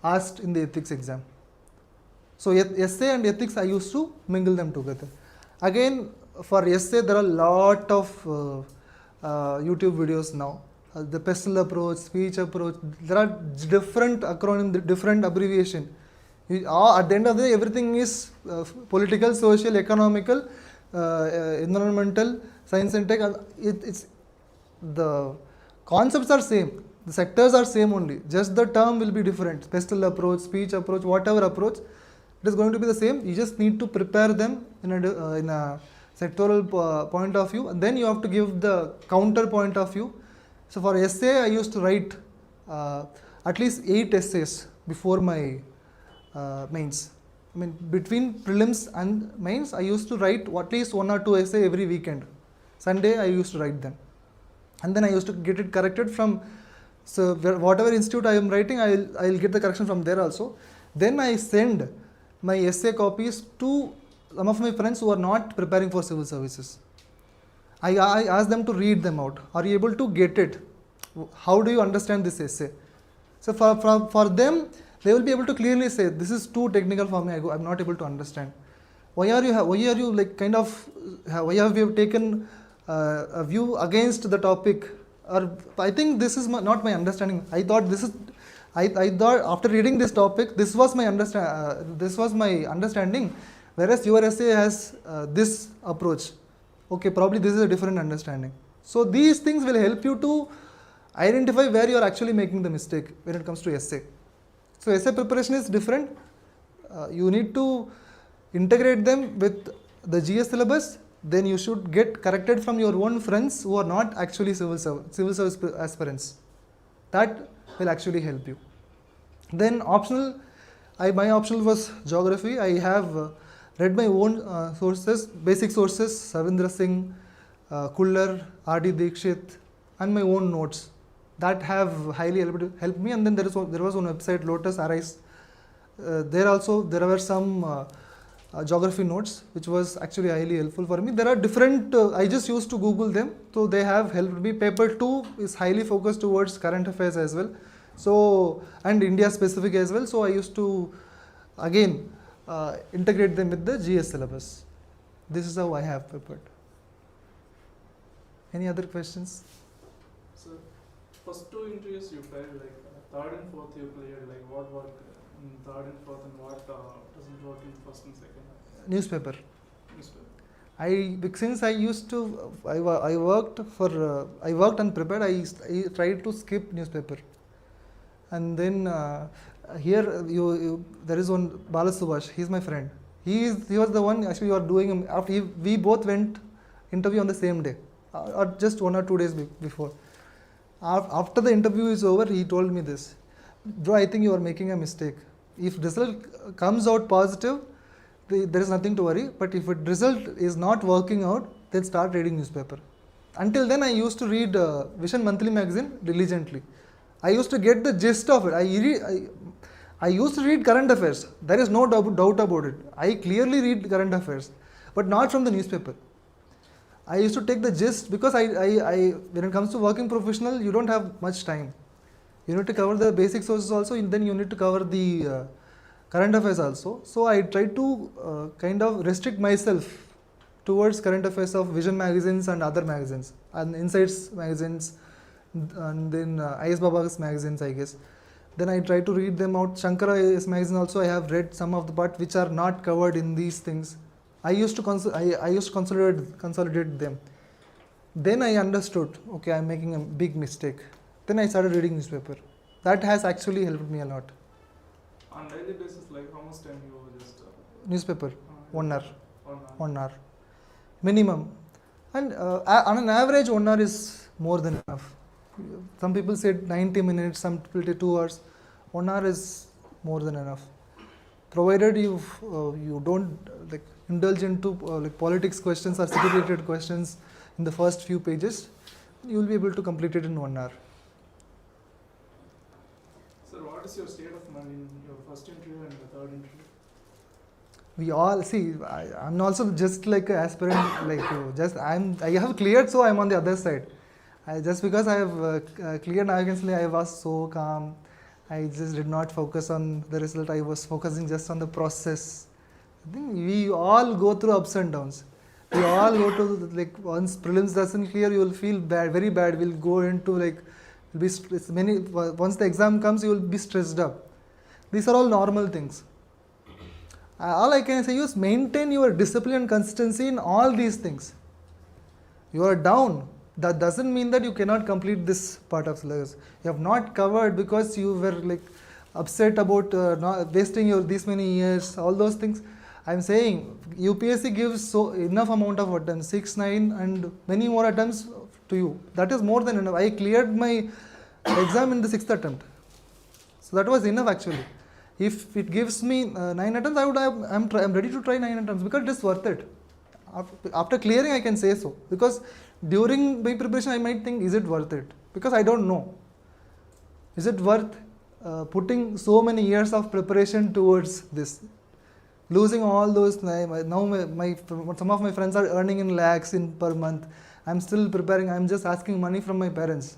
asked in the ethics exam. So essay and ethics, I used to mingle them together. Again, for essay, there are a lot of YouTube videos now. The pestle approach, speech approach, there are different acronyms, different abbreviation. At the end of the day, everything is political, social, economical, environmental, science and tech. It's the concepts are same, the sectors are same only, just the term will be different. Pestle approach, speech approach, whatever approach, it is going to be the same. You just need to prepare them in a sectoral point of view, and then you have to give the counter point of view. So for essay, I used to write at least 8 essays before my mains. I mean, between prelims and mains, I used to write at least 1 or 2 essays every weekend. Sunday, I used to write them, and then I used to get it corrected from. So whatever institute I am writing, I'll get the correction from there also. Then I send my essay copies to some of my friends who are not preparing for civil services. I ask them to read them out. Are you able to get it? How do you understand this essay? So for them, they will be able to clearly say, this is too technical for me, I'm not able to understand. Why have you taken a view against the topic? Or I think this is not my understanding. I thought after reading this topic, this was my understanding, whereas your essay has this approach. Okay, probably this is a different understanding. So these things will help you to identify where you are actually making the mistake when it comes to essay. So essay preparation is different. You need to integrate them with the GS syllabus. Then you should get corrected from your own friends who are not actually civil service aspirants. That will actually help you. Then optional, my optional was geography. I have read my own sources, basic sources, Savindra Singh, Kullar, R.D. Dikshit, and my own notes. That have highly helped me. And then there was one website, Lotus Arise. There were some geography notes, which was actually highly helpful for me. There are different, I just used to Google them, so they have helped me. Paper 2 is highly focused towards current affairs as well, so, and India specific as well. So I used to again integrate them with the GS syllabus. This is how I have prepared. Any other questions? So, first 2 interviews you failed, like third and fourth you cleared, like what worked in third and fourth and what doesn't work in first and second? Newspaper. Since I used to, I worked and prepared, I tried to skip newspaper. And then here there is one Bala Subhash, he is my friend. He was the one actually you are doing, we both went interview on the same day, or just 1 or 2 days before. After the interview is over, he told me this, bro, I think you are making a mistake. If result comes out positive, there is nothing to worry, but if result is not working out, then start reading newspaper. Until then, I used to read Vision Monthly magazine diligently. I used to get the gist of it. I used to read current affairs. There is no doubt about it. I clearly read current affairs, but not from the newspaper. I used to take the gist because when it comes to working professional, you don't have much time. You need to cover the basic sources also, and then you need to cover the current affairs also. So I try to kind of restrict myself towards current affairs of Vision magazines and other magazines, and Insights magazines, and then IS Baba's magazines, I guess. Then I try to read them out. Shankara IS magazine also I have read some of the part which are not covered in these things. I used to consolidate them. Then I understood, okay, I'm making a big mistake. Then I started reading newspaper. That has actually helped me a lot. On daily basis, like how much time you just Newspaper, 1 hour. 1 hour? 1 hour minimum, and on an average 1 hour is more than enough. Some people said 90 minutes, some people say 2 hours. 1 hour is more than enough, provided you don't like indulge into like politics questions or city related questions in the first few pages. You will be able to complete it in 1 hour. Sir, what is your state of mind in your first interview and the third interview? We all see. I'm also just like an aspirant, like you. I have cleared, so I'm on the other side. Just because I have cleared, I can say I was so calm. I just did not focus on the result. I was focusing just on the process. I think we all go through ups and downs. We all go to, like, once prelims doesn't clear, you will feel bad, very bad. We'll go into like, once the exam comes, you will be stressed up. These are all normal things. All I can say is maintain your discipline and consistency in all these things. You are down. That doesn't mean that you cannot complete this part of syllabus. You have not covered because you were like upset about not wasting your these many years, all those things. I'm saying UPSC gives so enough amount of attempts, 6, 9 and many more attempts to you. That is more than enough. I cleared my exam in the 6th attempt. So that was enough actually. If it gives me 9 attempts, I'm ready to try 9 attempts because it is worth it. After clearing, I can say so. Because during my preparation, I might think, is it worth it? Because I don't know. Is it worth putting so many years of preparation towards this? Losing all those, now some of my friends are earning in lakhs per month. I'm still preparing, I'm just asking money from my parents.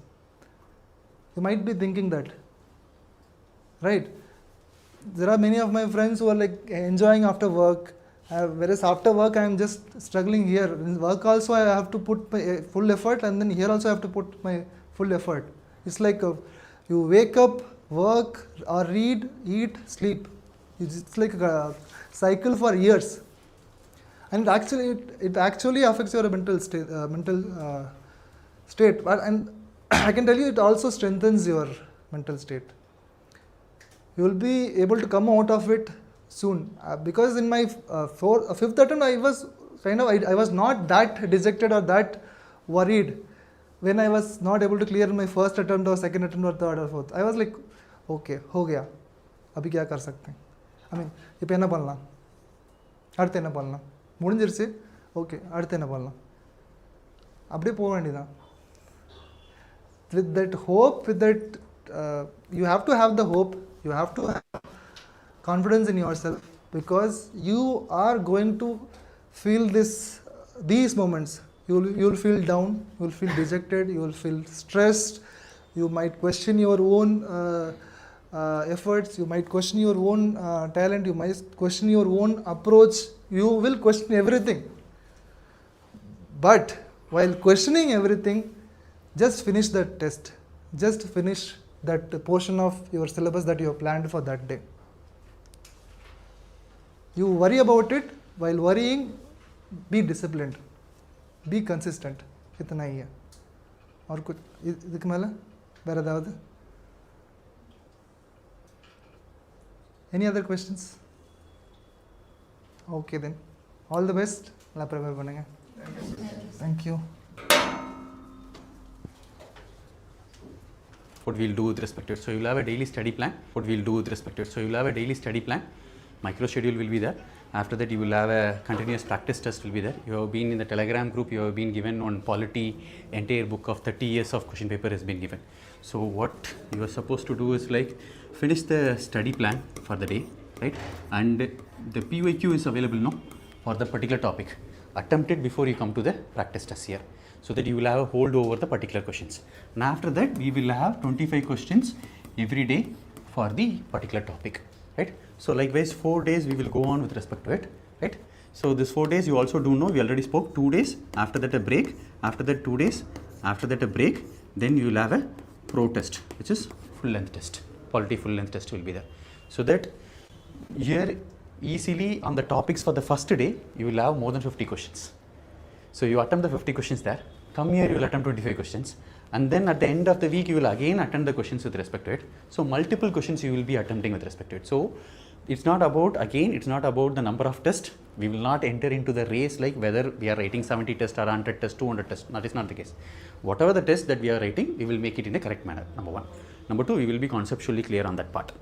You might be thinking that, right? There are many of my friends who are like enjoying after work, whereas after work I am just struggling here. In work also I have to put my full effort, and then here also I have to put my full effort. It's like you wake up, work or read, eat, sleep. It's like a cycle for years, and it actually affects your mental state. And I can tell you, it also strengthens your mental state. You will be able to come out of it soon, because in my 5th attempt I was I was not that dejected or that worried when I was not able to clear my first attempt or second attempt or third or fourth. I was like, okay, ho gaya, abhi kya kar sakte hain? I mean, ipo enna pannalam, adutha enna pannalam, mudinjiruchu, okay, adutha enna pannalam, appadiye pova vendiyadha. With that hope, you have to have the hope. You have to have confidence in yourself, because you are going to feel these moments. You will feel down, you will feel dejected, you will feel stressed, you might question your own efforts, you might question your own talent, you might question your own approach, you will question everything. But while questioning everything, just finish that test, just finish that portion of your syllabus that you have planned for that day. You worry about it. While worrying, be disciplined, be consistent. इतना ही है. और कुछ इसके मेले बेरा दावत? Any other questions? Okay then. All the best. La prepare बनेंगे. Thank you. What we'll do with respect to it. So you'll have a daily study plan. What we'll do with respect to it. So you'll have a daily study plan. Micro schedule will be there. After that, you will have a continuous practice test will be there. You have been in the Telegram group. You have been given on polity, entire book of 30 years of question paper has been given. So what you are supposed to do is like finish the study plan for the day, right? And the PYQ is available now. for the particular topic. Attempt it before you come to the practice test here, so that you will have a hold over the particular questions. And after that, we will have 25 questions every day for the particular topic, right? So likewise, 4 days we will go on with respect to it, right? So this 4 days you also do know, we already spoke 2 days, after that a break, after that 2 days, after that a break, then you will have a pro test, which is full length test, polity full length test will be there. So that here easily on the topics for the first day, you will have more than 50 questions. So you attempt the 50 questions there, come here you will attempt 25 questions, and then at the end of the week you will again attempt the questions with respect to it. So multiple questions you will be attempting with respect to it. So it's not about, again, it's not about the number of tests. We will not enter into the race like whether we are writing 70 tests or 100 tests, 200 tests. That is not the case. Whatever the test that we are writing, we will make it in a correct manner, number one. Number two, we will be conceptually clear on that part,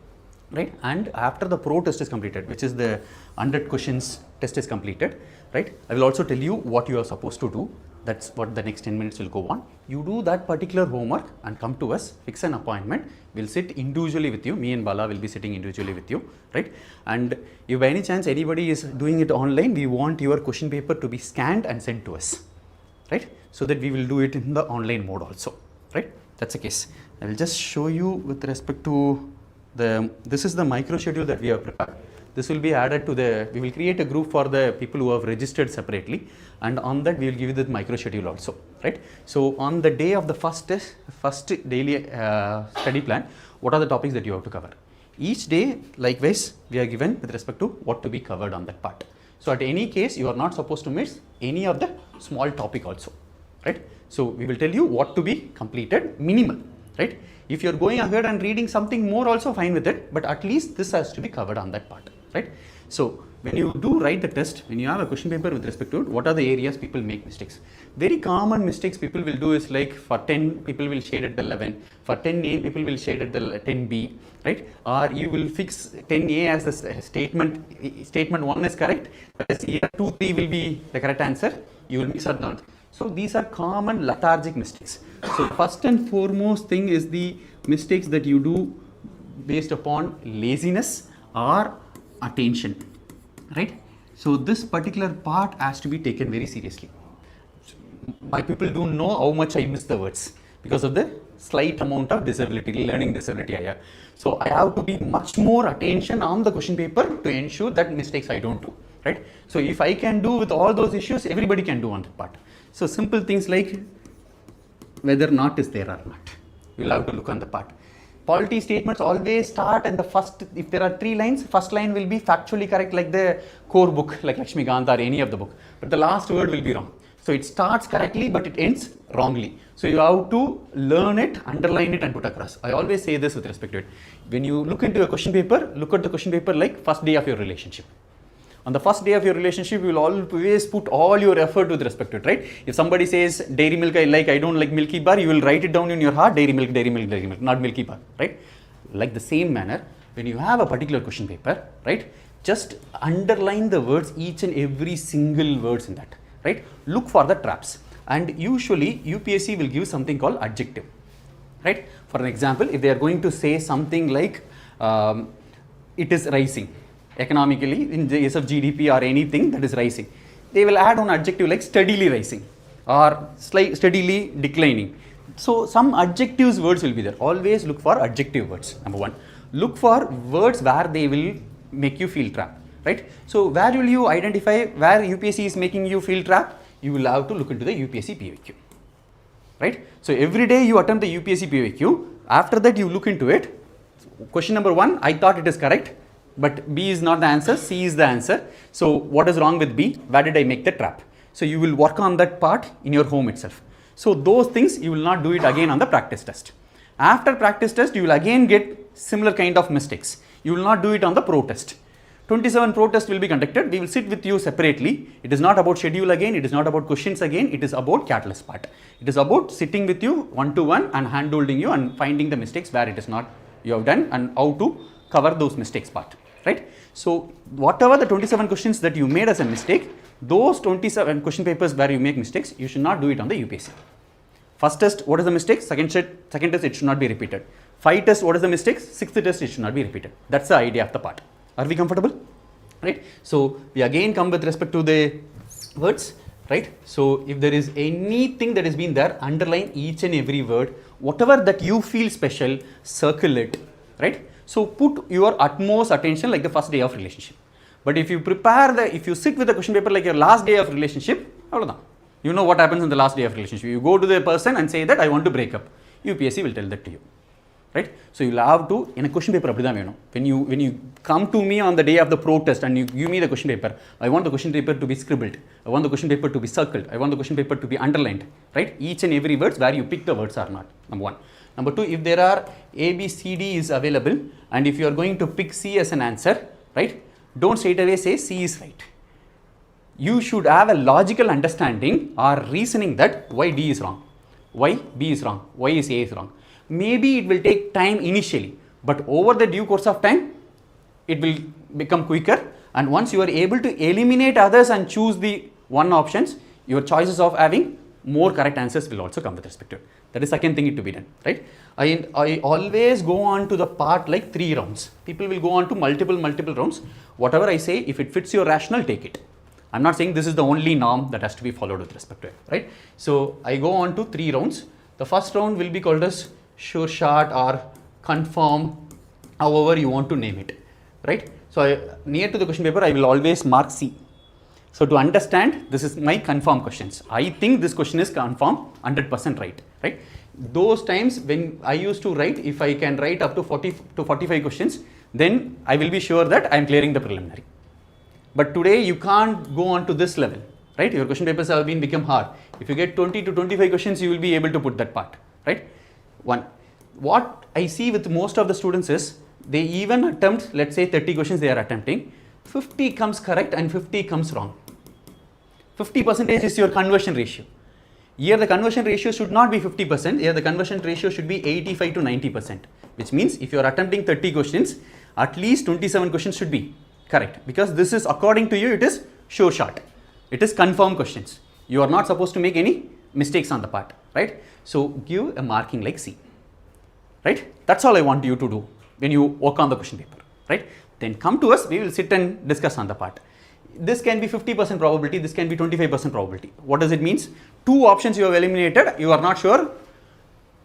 right? And after the pro test is completed, which is the 100 questions test is completed, right? I will also tell you what you are supposed to do. That's what the next 10 minutes will go on. You do that particular homework and come to us, fix an appointment. We'll sit individually with you. Me and Bala will be sitting individually with you, right? And if by any chance anybody is doing it online, we want your question paper to be scanned and sent to us, right? So that we will do it in the online mode also, right? That's the case. I will just show you with respect to this is the micro schedule that we have prepared. This will be added to we will create a group for the people who have registered separately, and on that we will give you the micro schedule also, right? So on the day of the first test, first daily study plan, what are the topics that you have to cover? Each day, likewise, we are given with respect to what to be covered on that part. So at any case, you are not supposed to miss any of the small topic also, right? So we will tell you what to be completed minimal, right? If you are going ahead and reading something more also, fine with it, but at least this has to be covered on that part, right? So when you do write the test, when you have a question paper with respect to it, what are the areas people make mistakes? Very common mistakes people will do is like for 10 people will shade at the 11, for 10A people will shade at the 10B, right? Or you will fix 10A as the statement 1 is correct, whereas here 2, 3 will be the correct answer, you will mix or not. So these are common lethargic mistakes. So first and foremost thing is the mistakes that you do based upon laziness or attention, right? So this particular part has to be taken very seriously. My people don't know how much I miss the words because of the slight amount of disability, learning disability I have. So I have to be much more attention on the question paper to ensure that mistakes I don't do, right? So if I can do with all those issues, everybody can do on that part. So simple things like whether not is there or not, you'll have to look on the part. Polity statements always start and the first, if there are 3 lines, first line will be factually correct like the core book, like Lakshmikant or any of the book, but the last word will be wrong. So it starts correctly, but it ends wrongly. So you have to learn it, underline it and put across. I always say this with respect to it. When you look into a question paper, look at the question paper like first day of your relationship. On the first day of your relationship, you will always put all your effort with respect to it, right? If somebody says dairy milk I don't like Milky Bar, you will write it down in your heart, dairy milk, not Milky Bar, right? Like the same manner, when you have a particular question paper, right? Just underline the words, each and every single words in that, right? Look for the traps. And usually UPSC will give something called adjective, right? For an example, if they are going to say something like it is rising, economically in the case of GDP or anything that is rising, they will add on adjective like steadily rising or steadily declining. So some adjectives words will be there. Always look for adjective words, number one. Look for words where they will make you feel trapped, right? So where will you identify where UPSC is making you feel trapped? You will have to look into the UPSC PYQ, right? So every day you attempt the UPSC PYQ. After that you look into it. Question number 1, I thought it is correct, but B is not the answer, C is the answer. So what is wrong with B? Where did I make the trap? So you will work on that part in your home itself. So those things you will not do it again on the practice test. After practice test, you will again get similar kind of mistakes. You will not do it on the pro test. 27 pro test will be conducted. We will sit with you separately. It is not about schedule again. It is not about questions again. It is about catalyst part. It is about sitting with you one-to-one and hand-holding you and finding the mistakes where it is not you have done and how to cover those mistakes part, right? So whatever the 27 questions that you made as a mistake, those 27 question papers where you make mistakes, you should not do it on the UPSC. First test, what is the mistake? Second test, it should not be repeated. 5 tests, what is the mistake? 6th test, it should not be repeated. That's the idea of the part. Are we comfortable? right? So we again come with respect to the words, right? So if there is anything that has been there, underline each and every word, whatever that you feel special, circle it, right? So put your utmost attention like the first day of relationship. But if you if you sit with the question paper like your last day of relationship, you know what happens in the last day of relationship. You go to the person and say that I want to break up. UPSC will tell that to you, right? So you'll have to, in a question paper, when you come to me on the day of the protest and you give me the question paper, I want the question paper to be scribbled, I want the question paper to be circled, I want the question paper to be underlined, right? Each and every words where you pick the words or not, number one. Number two, if there are A, B, C, D is available and if you are going to pick C as an answer, right? Don't straight away say C is right. You should have a logical understanding or reasoning that why D is wrong, why B is wrong, why is A is wrong. Maybe it will take time initially, but over the due course of time, it will become quicker. And once you are able to eliminate others and choose the one options, your choices of having more correct answers will also come with respect to it. That is second thing to be done, right? I always go on to the part like 3 rounds. People will go on to multiple rounds. Whatever I say, if it fits your rationale, take it. I'm not saying this is the only norm that has to be followed with respect to it, right? So I go on to 3 rounds. The first round will be called as sure shot or confirm, however you want to name it, right? So near to the question paper, I will always mark C. So to understand, this is my confirm questions. I think this question is confirm, 100% right? Those times when I used to write, if I can write up to 40 to 45 questions, then I will be sure that I am clearing the preliminary. But today you can't go on to this level, right? Your question papers have become hard. If you get 20 to 25 questions, you will be able to put that part, right? One. What I see with most of the students is, they even attempt, let's say 30 questions they are attempting, 50 comes correct and 50 comes wrong. 50% is your conversion ratio. Here the conversion ratio should not be 50%, here the conversion ratio should be 85 to 90%, which means if you are attempting 30 questions, at least 27 questions should be correct, because this is, according to you, it is sure shot. It is confirmed questions. You are not supposed to make any mistakes on the part, right? So give a marking like C, right? That's all I want you to do when you work on the question paper, right? Then come to us, we will sit and discuss on the part. This can be 50% probability, this can be 25% probability. What does it mean? 2 options you have eliminated, you are not sure,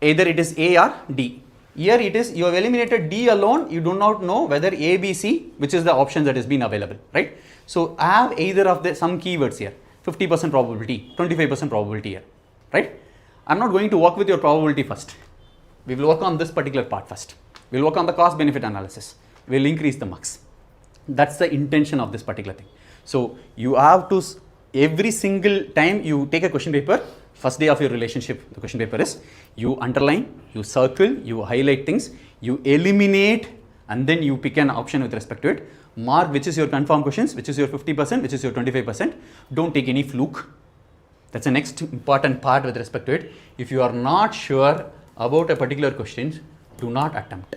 either it is A or D. Here it is, you have eliminated D alone, you do not know whether A, B, C, which is the option that has been available, right? So have either of the some keywords here, 50% probability, 25% probability here, right? I'm not going to work with your probability first. We will work on this particular part first. We will work on the cost benefit analysis. We will increase the marks. That's the intention of this particular thing. So you have to, every single time you take a question paper, first day of your relationship, the question paper is, you underline, you circle, you highlight things, you eliminate, and then you pick an option with respect to it. Mark which is your confirmed questions, which is your 50%, which is your 25%. Don't take any fluke. That's the next important part with respect to it. If you are not sure about a particular question, do not attempt,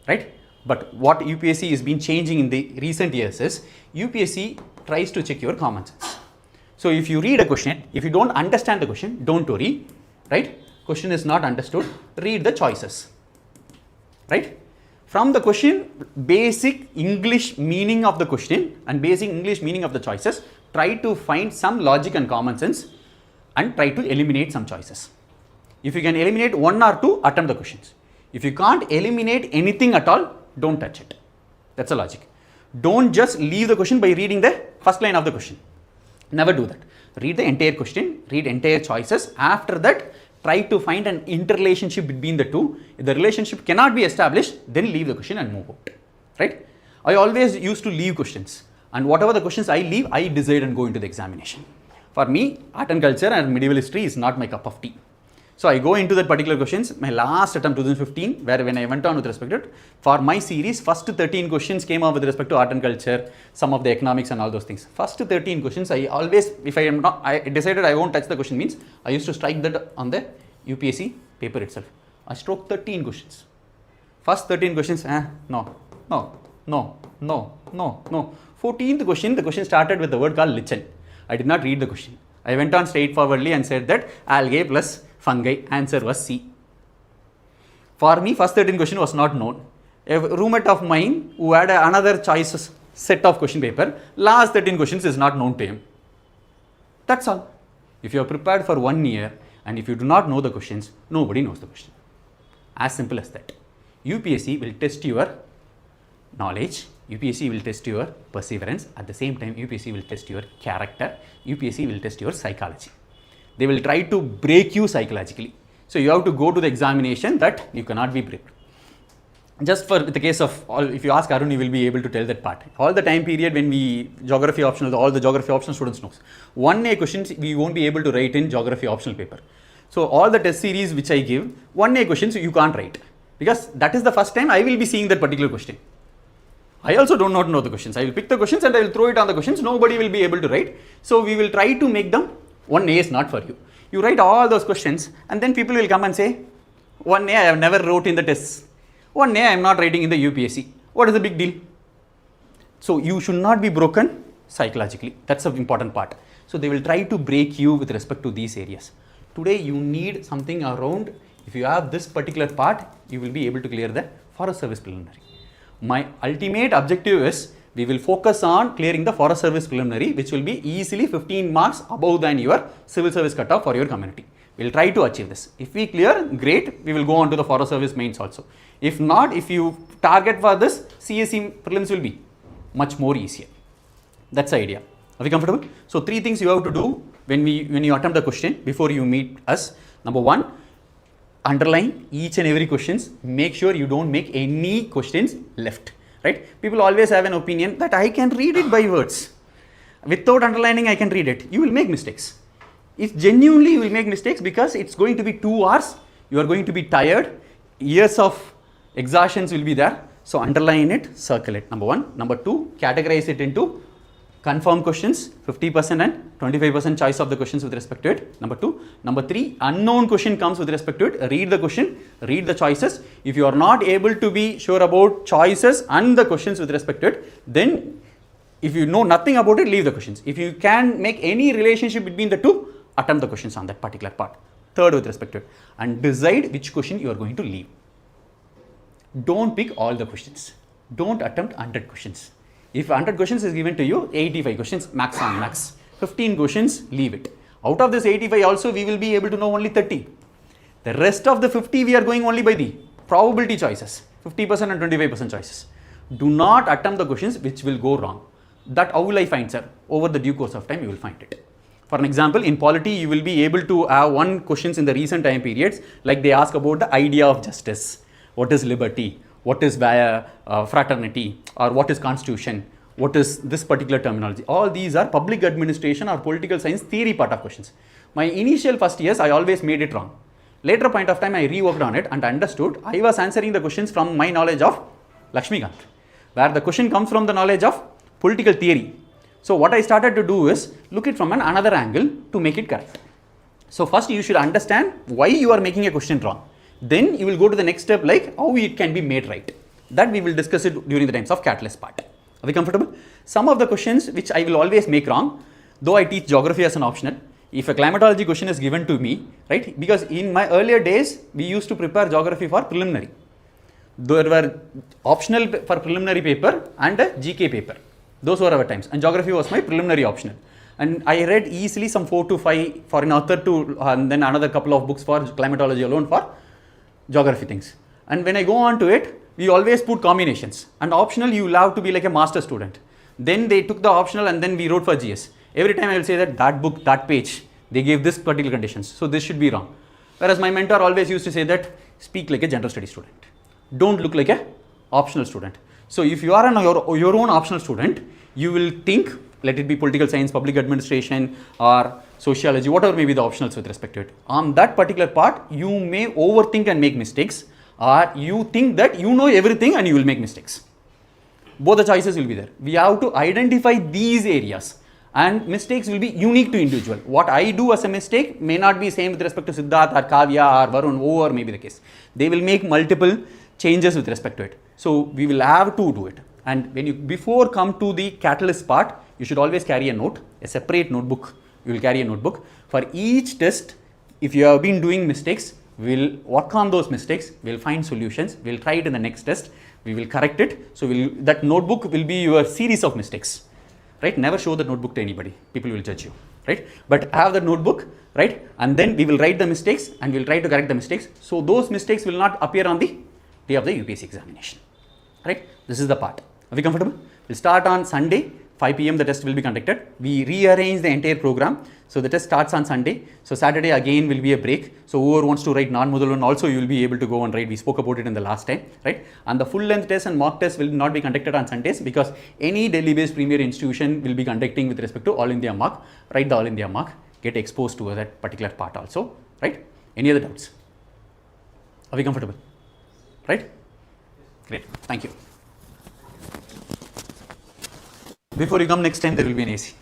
right? But what UPSC has been changing in the recent years is, UPSC tries to check your common sense. So if you read a question, if you don't understand the question, don't worry, right? Question is not understood, read the choices, right? From the question, basic English meaning of the question and basic English meaning of the choices, try to find some logic and common sense and try to eliminate some choices. If you can eliminate 1 or 2, attempt the questions. If you can't eliminate anything at all, don't touch it. That's the logic. Don't just leave the question by reading the first line of the question. Never do that. Read the entire question, read entire choices. After that, try to find an interrelationship between the two. If the relationship cannot be established, then leave the question and move out, right? I always used to leave questions, and whatever the questions I leave, I decide and go into the examination. For me, art and culture and medieval history is not my cup of tea. So I go into that particular questions. My last attempt 2015, where when I went on with respect to it, for my series, first 13 questions came up with respect to art and culture, some of the economics and all those things. First 13 questions, I always, if I am not, I decided I won't touch the question, means I used to strike that on the UPSC paper itself. I struck 13 questions. First 13 questions, no. 14th question, the question started with the word called lichen. I did not read the question. I went on straightforwardly and said that algae plus fungi, answer was C. For me, first 13 question was not known. A roommate of mine who had another choices, set of question paper. Last 13 questions is not known to him. That's all. If you are prepared for 1 year and if you do not know the questions, nobody knows the question. As simple as that. UPSC will test your knowledge, UPSC will test your perseverance, at the same time UPSC will test your character, UPSC will test your psychology. They will try to break you psychologically. So you have to go to the examination that you cannot be break. Just for the case of all, if you ask Arun, you will be able to tell that part. All the time period when we geography optional, all the geography optional students knows. 1A questions we won't be able to write in geography optional paper. So all the test series which I give, 1A questions you can't write, because that is the first time I will be seeing that particular question. I also do not know the questions. I will pick the questions and I will throw it on the questions. Nobody will be able to write. So we will try to make them 1A is not for you. You write all those questions and then people will come and say, 1A I have never wrote in the tests. 1A I am not writing in the UPSC. What is the big deal? So you should not be broken psychologically. That's the important part. So they will try to break you with respect to these areas. Today you need something around, if you have this particular part, you will be able to clear the Forest Service Preliminary. My ultimate objective is we will focus on clearing the Forest Service Preliminary, which will be easily 15 marks above than your civil service cutoff for your community. We will try to achieve this. If we clear, great, we will go on to the Forest Service mains also. If not, if you target for this, CSE prelims will be much more easier. That's the idea. Are we comfortable? So 3 things you have to do when you attempt the question before you meet us. Number 1, underline each and every questions. Make sure you don't make any questions left. Right? People always have an opinion that I can read it by words. Without underlining, I can read it. You will make mistakes. If genuinely you will make mistakes, because it's going to be 2 hours, you are going to be tired, years of exhaustions will be there. So underline it, circle it. Number 1. Number 2, categorize it into confirmed questions, 50% and 25% choice of the questions with respect to it. Number 2. Number 3, unknown question comes with respect to it. Read the question, read the choices. If you are not able to be sure about choices and the questions with respect to it, then if you know nothing about it, leave the questions. If you can make any relationship between the two, attempt the questions on that particular part. Third, with respect to it, and decide which question you are going to leave. Don't pick all the questions. Don't attempt 100 questions. If 100 questions is given to you, 85 questions max on max. 15 questions, leave it. Out of this 85 also, we will be able to know only 30. The rest of the 50 we are going only by the probability choices, 50% and 25% choices. Do not attempt the questions which will go wrong. That how will I find, sir? Over the due course of time, you will find it. For an example, in polity, you will be able to have 1 questions in the recent time periods, like they ask about the idea of justice. What is liberty? What is fraternity? Or what is constitution? What is this particular terminology? All these are public administration or political science theory part of questions. My initial first years, I always made it wrong. Later point of time, I reworked on it and understood I was answering the questions from my knowledge of Lakshmikant, where the question comes from the knowledge of political theory. So what I started to do is look it from another angle to make it correct. So first you should understand why you are making a question wrong. Then you will go to the next step, like how it can be made right. That we will discuss it during the times of catalyst part. Are we comfortable? Some of the questions which I will always make wrong, though I teach geography as an optional, if a climatology question is given to me, right? Because in my earlier days, we used to prepare geography for preliminary. There were optional for preliminary paper and a GK paper. Those were our times. And geography was my preliminary optional. And I read easily some 4 to 5 for an author to, and then another couple of books for climatology alone for geography things. And when I go on to it, we always put combinations. And optional, you will have to be like a master student. Then they took the optional and then we wrote for GS. Every time I will say that book, that page, they gave this particular conditions. So this should be wrong. Whereas my mentor always used to say that speak like a general study student. Don't look like a optional student. So if you are your own optional student, you will think, let it be political science, public administration or sociology, whatever may be the optionals with respect to it. On that particular part, you may overthink and make mistakes, or you think that you know everything and you will make mistakes. Both the choices will be there. We have to identify these areas, and mistakes will be unique to individual. What I do as a mistake may not be same with respect to Siddharth or Kavya or Varun, or may be the case. They will make multiple changes with respect to it. So we will have to do it. And when you before come to the catalyst part, you should always carry a note, a separate notebook. You will carry a notebook. For each test, if you have been doing mistakes, we'll work on those mistakes, we'll find solutions, we'll try it in the next test. We will correct it. So that notebook will be your series of mistakes, right? Never show the notebook to anybody. People will judge you, right? But have the notebook, right? And then we will write the mistakes and we'll try to correct the mistakes. So those mistakes will not appear on the day of the UPSC examination, right? This is the part. Are we comfortable? We'll start on Sunday, 5 p.m. the test will be conducted. We rearrange the entire program. So the test starts on Sunday. So Saturday again will be a break. So whoever wants to write non-modal one also you will be able to go and write. We spoke about it in the last time, right? And the full length test and mock test will not be conducted on Sundays because any Delhi-based premier institution will be conducting with respect to All India mock. Write the All India mock, get exposed to that particular part also, right? Any other doubts? Are we comfortable? Right? Great. Thank you. Before you come next time, there will be an AC.